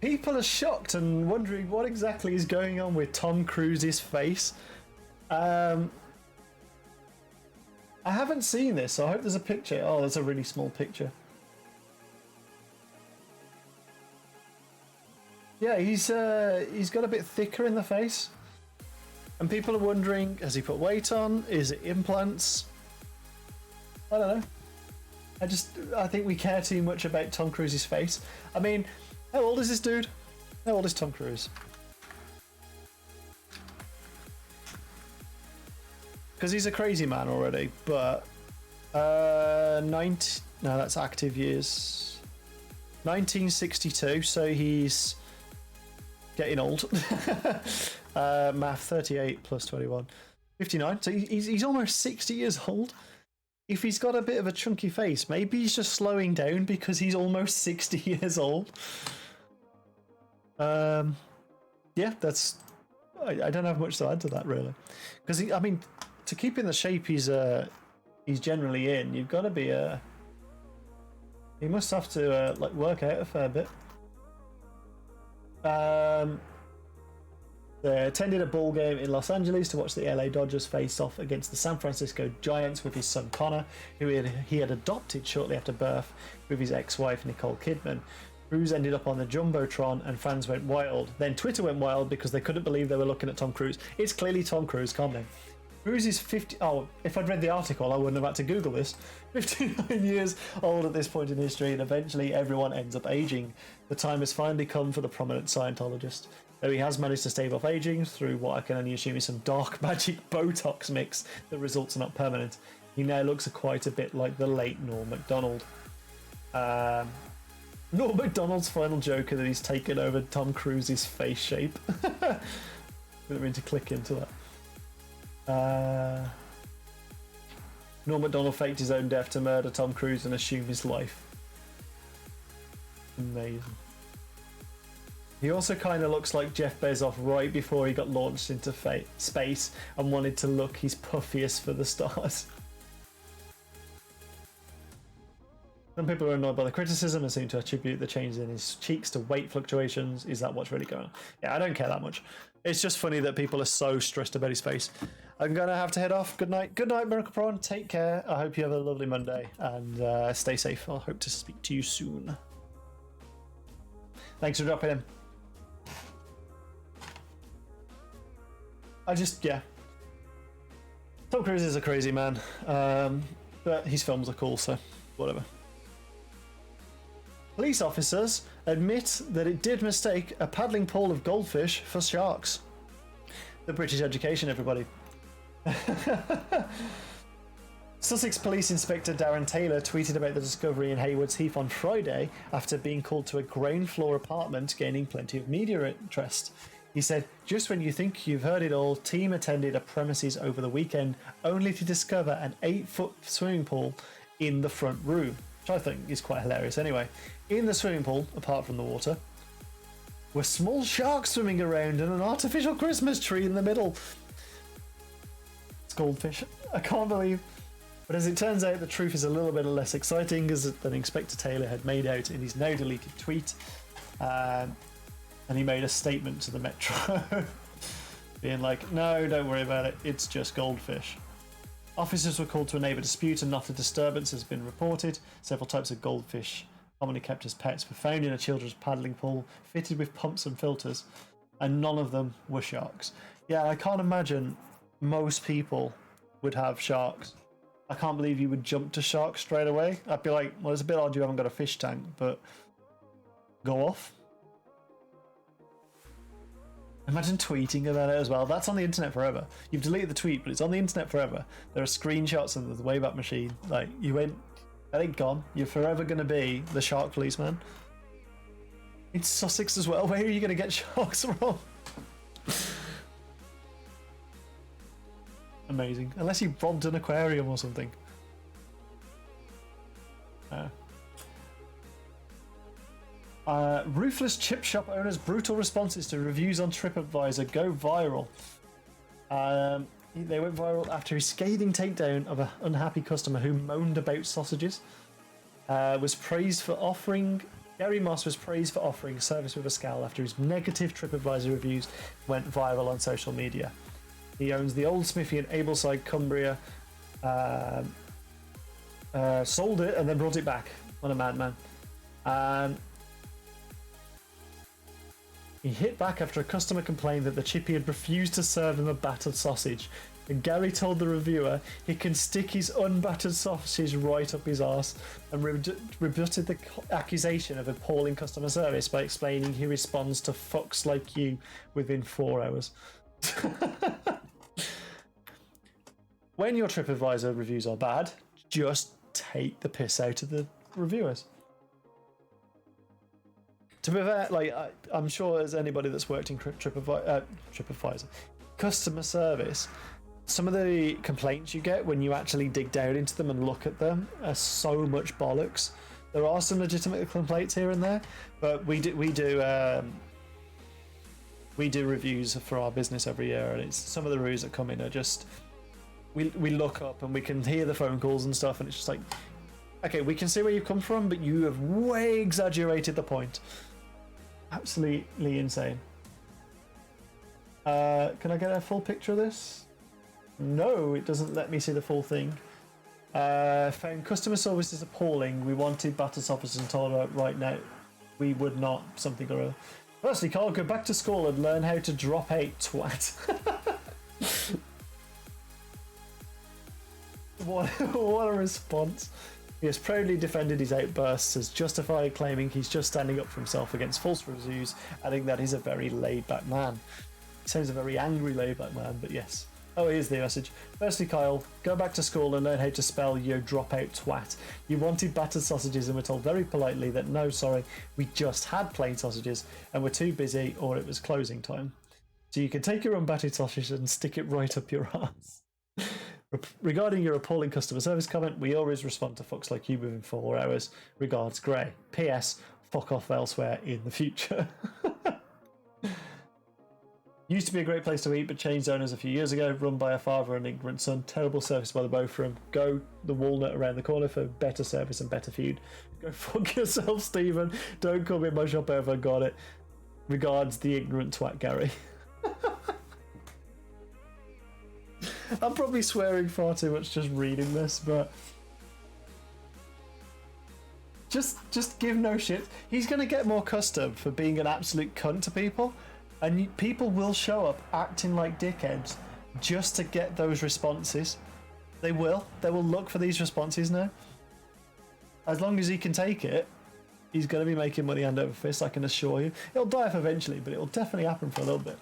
Speaker 1: People are shocked and wondering what exactly is going on with Tom Cruise's face. I haven't seen this, so I hope there's a picture. Oh, there's a really small picture. Yeah, he's got a bit thicker in the face. And people are wondering, has he put weight on? Is it implants? I don't know. I think we care too much about Tom Cruise's face. I mean, how old is this dude? How old is Tom Cruise? Because he's a crazy man already, but 90, no, that's active years. 1962, so he's getting old. Math, 38 plus 21. 59, so he's almost 60 years old. If he's got a bit of a chunky face, maybe he's just slowing down because he's almost 60 years old. Yeah, that's... I don't have much to add to that, really. Because, I mean, to keep in the shape he's generally in, you've got to be he must have to like work out a fair bit. They attended a ball game in Los Angeles to watch the LA Dodgers face off against the San Francisco Giants with his son Connor, who he had adopted shortly after birth with his ex-wife Nicole Kidman. Cruise ended up on the Jumbotron and fans went wild. Then Twitter went wild because they couldn't believe they were looking at Tom Cruise. It's clearly Tom Cruise, calm down. Cruise is 50... Oh, if I'd read the article, I wouldn't have had to Google this. 59 years old at this point in history, and eventually everyone ends up aging. The time has finally come for the prominent Scientologist. Though he has managed to stave off aging through what I can only assume is some dark magic Botox mix, the results are not permanent. He now looks quite a bit like the late Norm Macdonald. Norm Macdonald's final joke that he's taken over Tom Cruise's face shape. I didn't mean to click into that. Norm Macdonald faked his own death to murder Tom Cruise and assume his life. Amazing. He also kind of looks like Jeff Bezos right before he got launched into space and wanted to look his puffiest for the stars. Some people are annoyed by the criticism and seem to attribute the changes in his cheeks to weight fluctuations. Is that what's really going on? Yeah, I don't care that much. It's just funny that people are so stressed about his face. I'm going to have to head off. Good night. Good night, Miracle Prawn. Take care. I hope you have a lovely Monday and stay safe. I'll hope to speak to you soon. Thanks for dropping in. Yeah. Tom Cruise is a crazy man, but his films are cool, so whatever. Police officers admit that it did mistake a paddling pool of goldfish for sharks. The British education, everybody. Sussex Police Inspector Darren Taylor tweeted about the discovery in Haywards Heath on Friday after being called to a ground floor apartment gaining plenty of media interest. He said, just when you think you've heard it all, team attended a premises over the weekend only to discover an 8-foot swimming pool in the front room, which I think is quite hilarious anyway. In the swimming pool, apart from the water, were small sharks swimming around and an artificial Christmas tree in the middle. It's goldfish. I can't believe. But as it turns out, the truth is a little bit less exciting than Inspector Taylor had made out in his now deleted tweet. And he made a statement to the Metro being like, no, don't worry about it, it's just goldfish. Officers were called to a neighbour dispute and not a disturbance has been reported. Several types of goldfish, commonly kept as pets, were found in a children's paddling pool fitted with pumps and filters, and none of them were sharks. Yeah, I can't imagine most people would have sharks. I can't believe you would jump to sharks straight away. I'd be like, well, it's a bit odd you haven't got a fish tank, but go off. Imagine tweeting about it as well. That's on the internet forever. You've deleted the tweet, but it's on the internet forever. There are screenshots of the Wayback Machine. Like, that ain't gone. You're forever going to be the shark policeman. It's Sussex as well. Where are you going to get sharks from? Amazing. Unless you robbed an aquarium or something. Ruthless chip shop owners' brutal responses to reviews on TripAdvisor go viral. They went viral after a scathing takedown of an unhappy customer who moaned about sausages. Was praised for offering Gary Moss was praised for offering service with a scowl after his negative TripAdvisor reviews went viral on social media. He owns the Old Smithy in Ableside, Cumbria. Sold it and then brought it back. What a madman. He hit back after a customer complained that the chippy had refused to serve him a battered sausage. And Gary told the reviewer he can stick his unbattered sausage right up his arse, and rebutted the accusation of appalling customer service by explaining he responds to fucks like you within 4 hours. When your TripAdvisor reviews are bad, just take the piss out of the reviewers. To be fair, like I'm sure as anybody that's worked in TripAdvisor, customer service, some of the complaints you get when you actually dig down into them and look at them are so much bollocks. There are some legitimate complaints here and there, but we do reviews for our business every year, and it's some of the reviews that come in are just we look up and we can hear the phone calls and stuff, and it's just like, okay, we can see where you've come from, but you have way exaggerated the point. Absolutely insane. Can I get a full picture of this? No, it doesn't let me see the full thing. Found customer service is appalling. We wanted battered sausage and told her right now we would not something or other. Firstly, Carl, go back to school and learn how to drop out, twat. What a response. He has proudly defended his outbursts as justified, claiming he's just standing up for himself against false reviews, adding that he's a very laid-back man. He sounds a very angry laid-back man, but yes. Oh, here's the message. Firstly, Kyle, go back to school and learn how to spell yo dropout twat. You wanted battered sausages and were told very politely that no, sorry, we just had plain sausages and we're too busy or it was closing time. So you can take your unbattered sausage and stick it right up your ass. Regarding your appalling customer service comment, we always respond to fucks like you within 4 hours. Regards, Gray. P.S. Fuck off elsewhere in the future. Used to be a great place to eat, but changed owners a few years ago. Run by a father and ignorant son. Terrible service by the both of them. Go the Walnut around the corner for better service and better food. Go fuck yourself, Stephen. Don't come in my shop ever. Got it. Regards, the ignorant twat, Gary. I'm probably swearing far too much just reading this, but just give no shit. He's going to get more custom for being an absolute cunt to people, and people will show up acting like dickheads just to get those responses. They will look for these responses now. As long as he can take it, he's going to be making money hand over fist, I can assure you. It'll die off eventually, but it'll definitely happen for a little bit.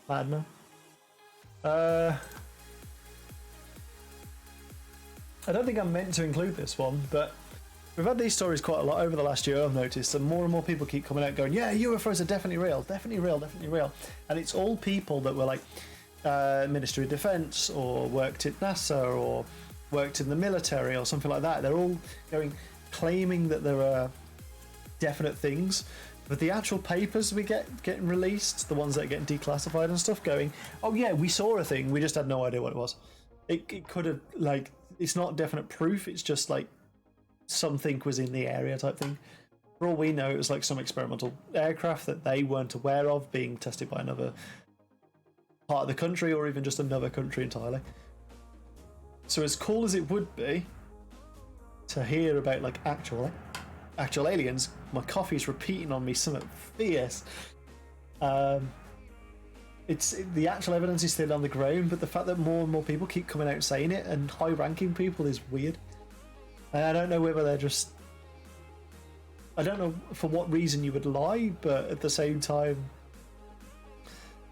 Speaker 1: Madman. I don't think I'm meant to include this one, but we've had these stories quite a lot over the last year, I've noticed, and more people keep coming out going, yeah, UFOs are definitely real, definitely real, definitely real. And it's all people that were like Ministry of Defence or worked at NASA or worked in the military or something like that. They're all claiming that there are definite things. But the actual papers we getting released, the ones that are getting declassified and stuff, going, oh yeah, we saw a thing, we just had no idea what it was. It could have, like, it's not definite proof, it's just like something was in the area type thing. For all we know, it was like some experimental aircraft that they weren't aware of being tested by another part of the country or even just another country entirely. So as cool as it would be to hear about like actual aliens, my coffee's repeating on me something fierce. It's the actual evidence is still on the ground, but the fact that more and more people keep coming out saying it, and high-ranking people, is weird. And I don't know whether they're just, I don't know for what reason you would lie, but at the same time,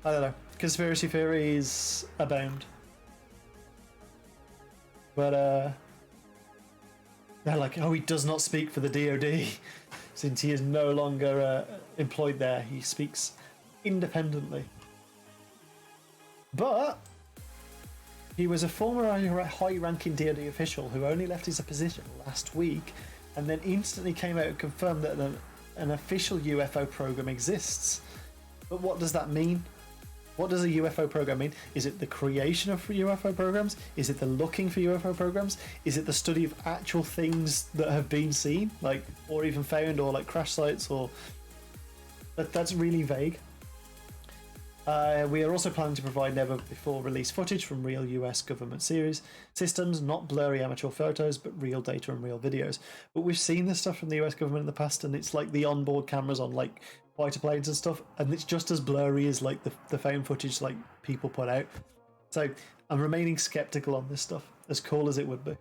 Speaker 1: I don't know. Conspiracy theories abound. But they're like, oh, he does not speak for the DoD since he is no longer employed there. He speaks independently. But he was a former high-ranking DoD official who only left his position last week and then instantly came out and confirmed that an official UFO program exists. But what does that mean? What does a UFO program mean? Is it the creation of UFO programs? Is it the looking for UFO programs? Is it the study of actual things that have been seen, like, or even found, or like crash sites, or that's really vague. We are also planning to provide never before released footage from real US government series systems, not blurry amateur photos, but real data and real videos. But we've seen this stuff from the US government in the past, and it's like the onboard cameras on like fighter planes and stuff, and it's just as blurry as like the found footage like people put out. So I'm remaining skeptical on this stuff, as cool as it would be.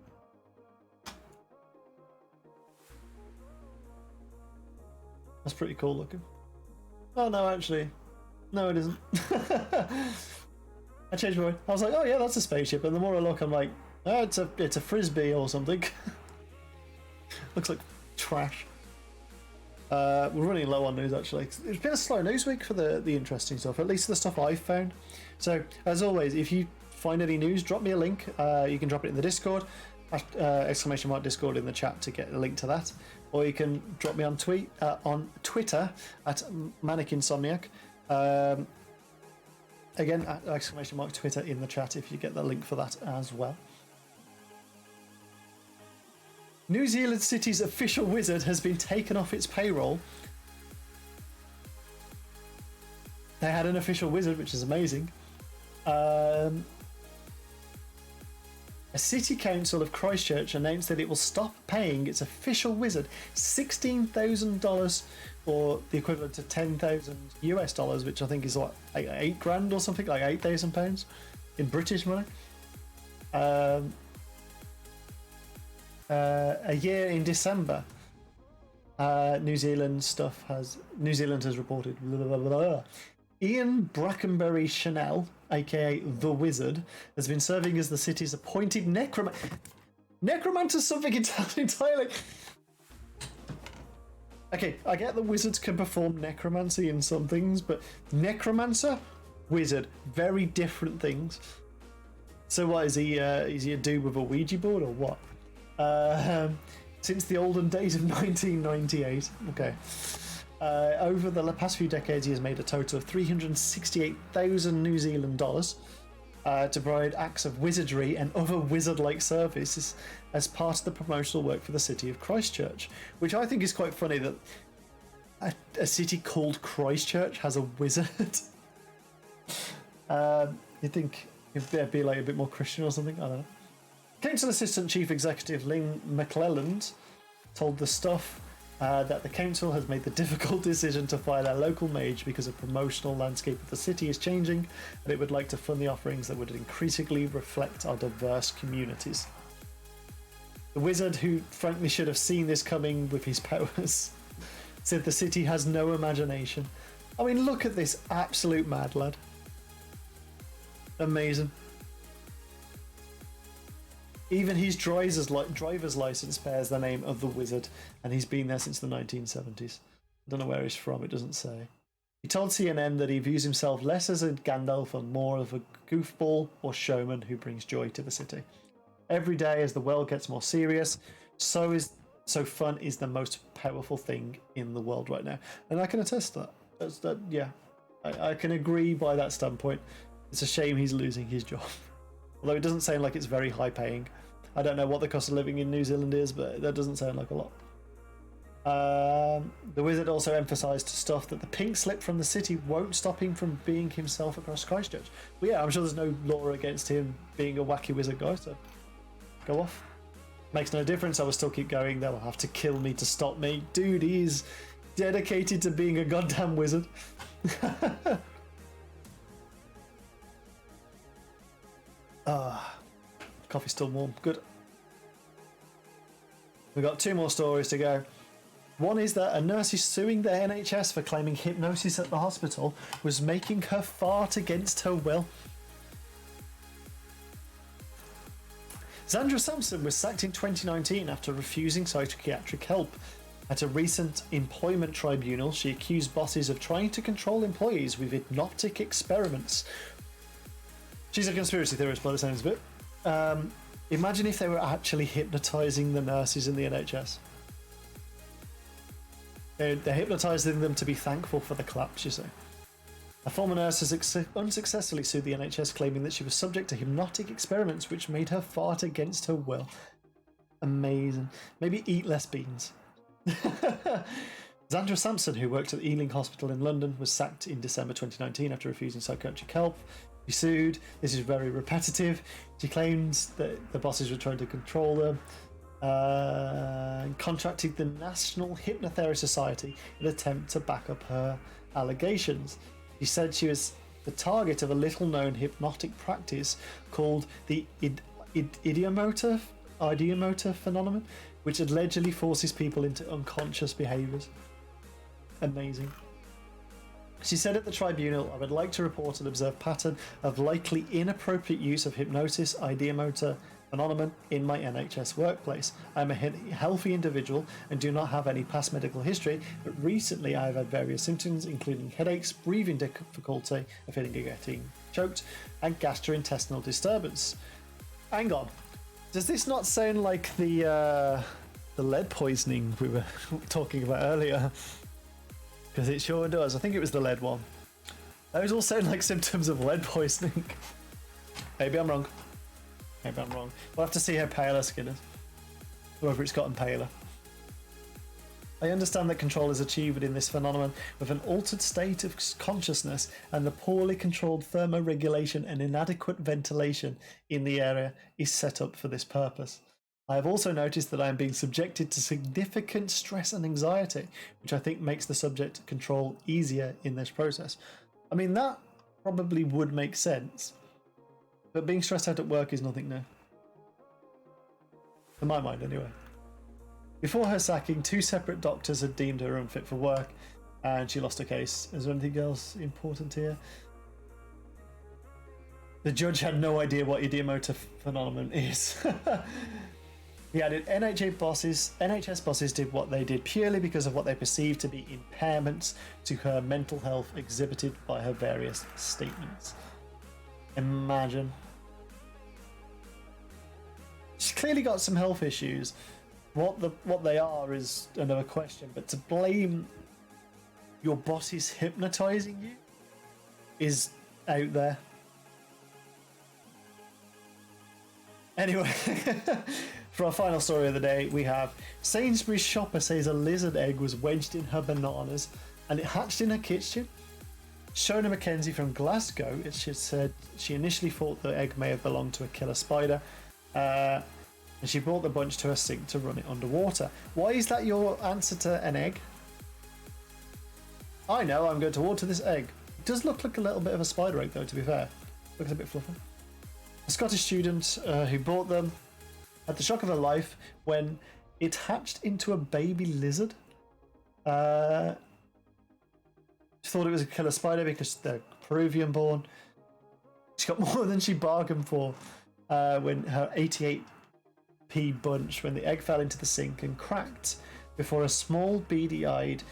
Speaker 1: That's pretty cool looking. Oh no, actually, no, it isn't. I changed my mind. I was like, oh yeah, that's a spaceship, and the more I look, I'm like, oh, it's a frisbee or something. Looks like trash. We're running low on news actually. It's been a slow news week for the interesting stuff, at least the stuff I've found. So as always, if you find any news, drop me a link. You can drop it in the Discord, !Discord in the chat to get a link to that, or you can drop me on Twitter at !Manic_Insomniac. Again, !! Twitter in the chat if you get the link for that as well. New Zealand City's official wizard has been taken off its payroll. They had an official wizard, which is amazing. A city council of Christchurch announced that it will stop paying its official wizard $16,000, or the equivalent to $10,000 which I think is what, like $8,000 or something, like £8,000 in British money. A year in December, New Zealand has reported. Blah, blah, blah, blah. Ian Brackenbury Chanel, aka the Wizard, has been serving as the city's appointed necromancer. Necromancer's something entirely. Okay, I get that wizards can perform necromancy in some things, but necromancer, wizard, very different things. So what is he? Is he a dude with a Ouija board or what? Since the olden days of 1998. Okay. Over the past few decades, he has made a total of 368,000 New Zealand dollars to provide acts of wizardry and other wizard-like services as part of the promotional work for the city of Christchurch, which I think is quite funny that a city called Christchurch has a wizard. You'd think it'd be like a bit more Christian or something. I don't know. Council Assistant Chief Executive Lynn McClelland told The Stuff that the council has made the difficult decision to fire their local mage because the promotional landscape of the city is changing, and it would like to fund the offerings that would increasingly reflect our diverse communities. The wizard, who frankly should have seen this coming with his powers, said the city has no imagination. I mean, look at this absolute mad lad. Amazing. Even his driver's license bears the name of the Wizard, and he's been there since the 1970s. I don't know where he's from, it doesn't say. He told CNN that he views himself less as a Gandalf and more of a goofball or showman who brings joy to the city. Every day as the world gets more serious, so fun is the most powerful thing in the world right now. And I can attest to that. Yeah, I can agree by that standpoint. It's a shame he's losing his job. Although it doesn't sound like it's very high paying. I don't know what the cost of living in New Zealand is, but that doesn't sound like a lot. The wizard also emphasised to Stuff that the pink slip from the city won't stop him from being himself across Christchurch. Well, yeah, I'm sure there's no law against him being a wacky wizard guy, so go off. Makes no difference, I will still keep going. They'll have to kill me to stop me. Dude, he's dedicated to being a goddamn wizard. Coffee's still warm. Good. We've got two more stories to go. One is that a nurse is suing the NHS for claiming hypnosis at the hospital was making her fart against her will. Sandra Sampson was sacked in 2019 after refusing psychiatric help. At a recent employment tribunal, she accused bosses of trying to control employees with hypnotic experiments. She's a conspiracy theorist by the sounds of it. Imagine if they were actually hypnotising the nurses in the NHS. They're hypnotising them to be thankful for the claps, you see. A former nurse has unsuccessfully sued the NHS, claiming that she was subject to hypnotic experiments which made her fart against her will. Amazing. Maybe eat less beans. Sandra Sampson, who worked at the Ealing Hospital in London, was sacked in December 2019 after refusing psychiatric help. She sued. This is very repetitive. She claims that the bosses were trying to control them. And contracted the National Hypnotherapy Society in an attempt to back up her allegations. She said she was the target of a little-known hypnotic practice called the ideomotor phenomenon, which allegedly forces people into unconscious behaviours. Amazing. She said at the tribunal, "I would like to report an observed pattern of likely inappropriate use of hypnosis ideomotor phenomenon in my NHS workplace. I am a healthy individual and do not have any past medical history, but recently I have had various symptoms, including headaches, breathing difficulty, a feeling of getting choked, and gastrointestinal disturbance." Hang on. Does this not sound like the lead poisoning we were talking about earlier? Because it sure does. I think it was the lead one. Those all sound like symptoms of lead poisoning. Maybe I'm wrong. Maybe I'm wrong. We'll have to see how pale her skin is. Whether it's gotten paler. I understand that control is achieved in this phenomenon with an altered state of consciousness and the poorly controlled thermoregulation and inadequate ventilation in the area is set up for this purpose. I have also noticed that I am being subjected to significant stress and anxiety, which I think makes the subject control easier in this process. I mean, that probably would make sense, but being stressed out at work is nothing new. To my mind, anyway. Before her sacking, 2 separate doctors had deemed her unfit for work, and she lost her case. Is there anything else important here? The judge had no idea what ideomotor phenomenon is. He added, NHS bosses did what they did purely because of what they perceived to be impairments to her mental health exhibited by her various statements. Imagine. She's clearly got some health issues. What they are is another question, but to blame your bosses hypnotizing you is out there. Anyway, for our final story of the day, we have Sainsbury's shopper says a lizard egg was wedged in her bananas and it hatched in her kitchen. Shona Mackenzie from Glasgow, she said she initially thought the egg may have belonged to a killer spider, and she brought the bunch to her sink to run it underwater. Why is that your answer to an egg? I know, I'm going to water this egg. It does look like a little bit of a spider egg though, to be fair. Looks a bit fluffy. A Scottish student who bought them had the shock of her life when it hatched into a baby lizard. She thought it was a killer spider because they're Peruvian born. She got more than she bargained for when her 88p bunch, when the egg fell into the sink and cracked before a small beady-eyed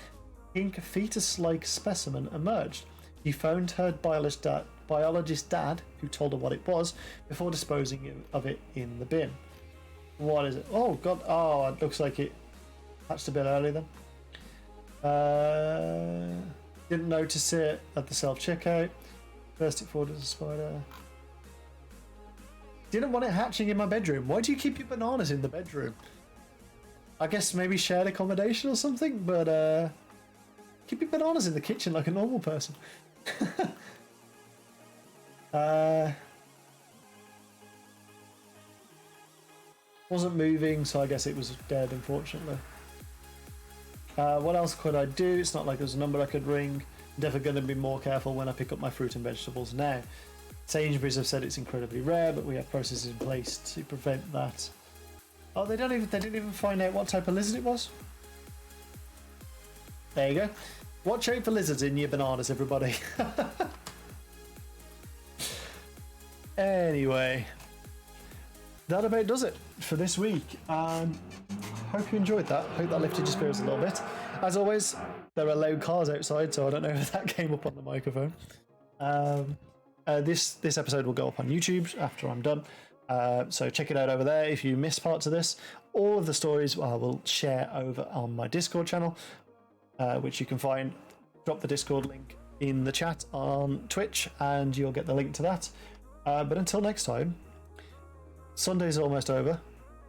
Speaker 1: pink fetus-like specimen emerged. He phoned her biologist dad, who told her what it was, before disposing of it in the bin. What is it? Oh god, oh, it looks like it hatched a bit early then. Didn't notice it at the self-checkout. First it forward as a spider. Didn't want it hatching in my bedroom. Why do you keep your bananas in the bedroom? I guess maybe shared accommodation or something, but keep your bananas in the kitchen like a normal person. Wasn't moving, so I guess it was dead, unfortunately. What else could I do? It's not like there's a number I could ring. I'm definitely going to be more careful when I pick up my fruit and vegetables now. Sainsbury's have said it's incredibly rare, but we have processes in place to prevent that. Oh, they didn't even find out what type of lizard it was. There you go. Watch out for lizards in your bananas, everybody. Anyway, that about does it for this week. Hope you enjoyed that. Hope that lifted your spirits a little bit. As always, there are loud cars outside, so I don't know if that came up on the microphone. This episode will go up on YouTube after I'm done. So check it out over there if you missed parts of this. All of the stories I will share over on my Discord channel, which you can find. Drop the Discord link in the chat on Twitch, and you'll get the link to that. But until next time, Sunday's almost over.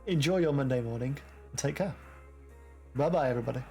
Speaker 1: Enjoy your Monday morning, and take care. Bye bye, everybody.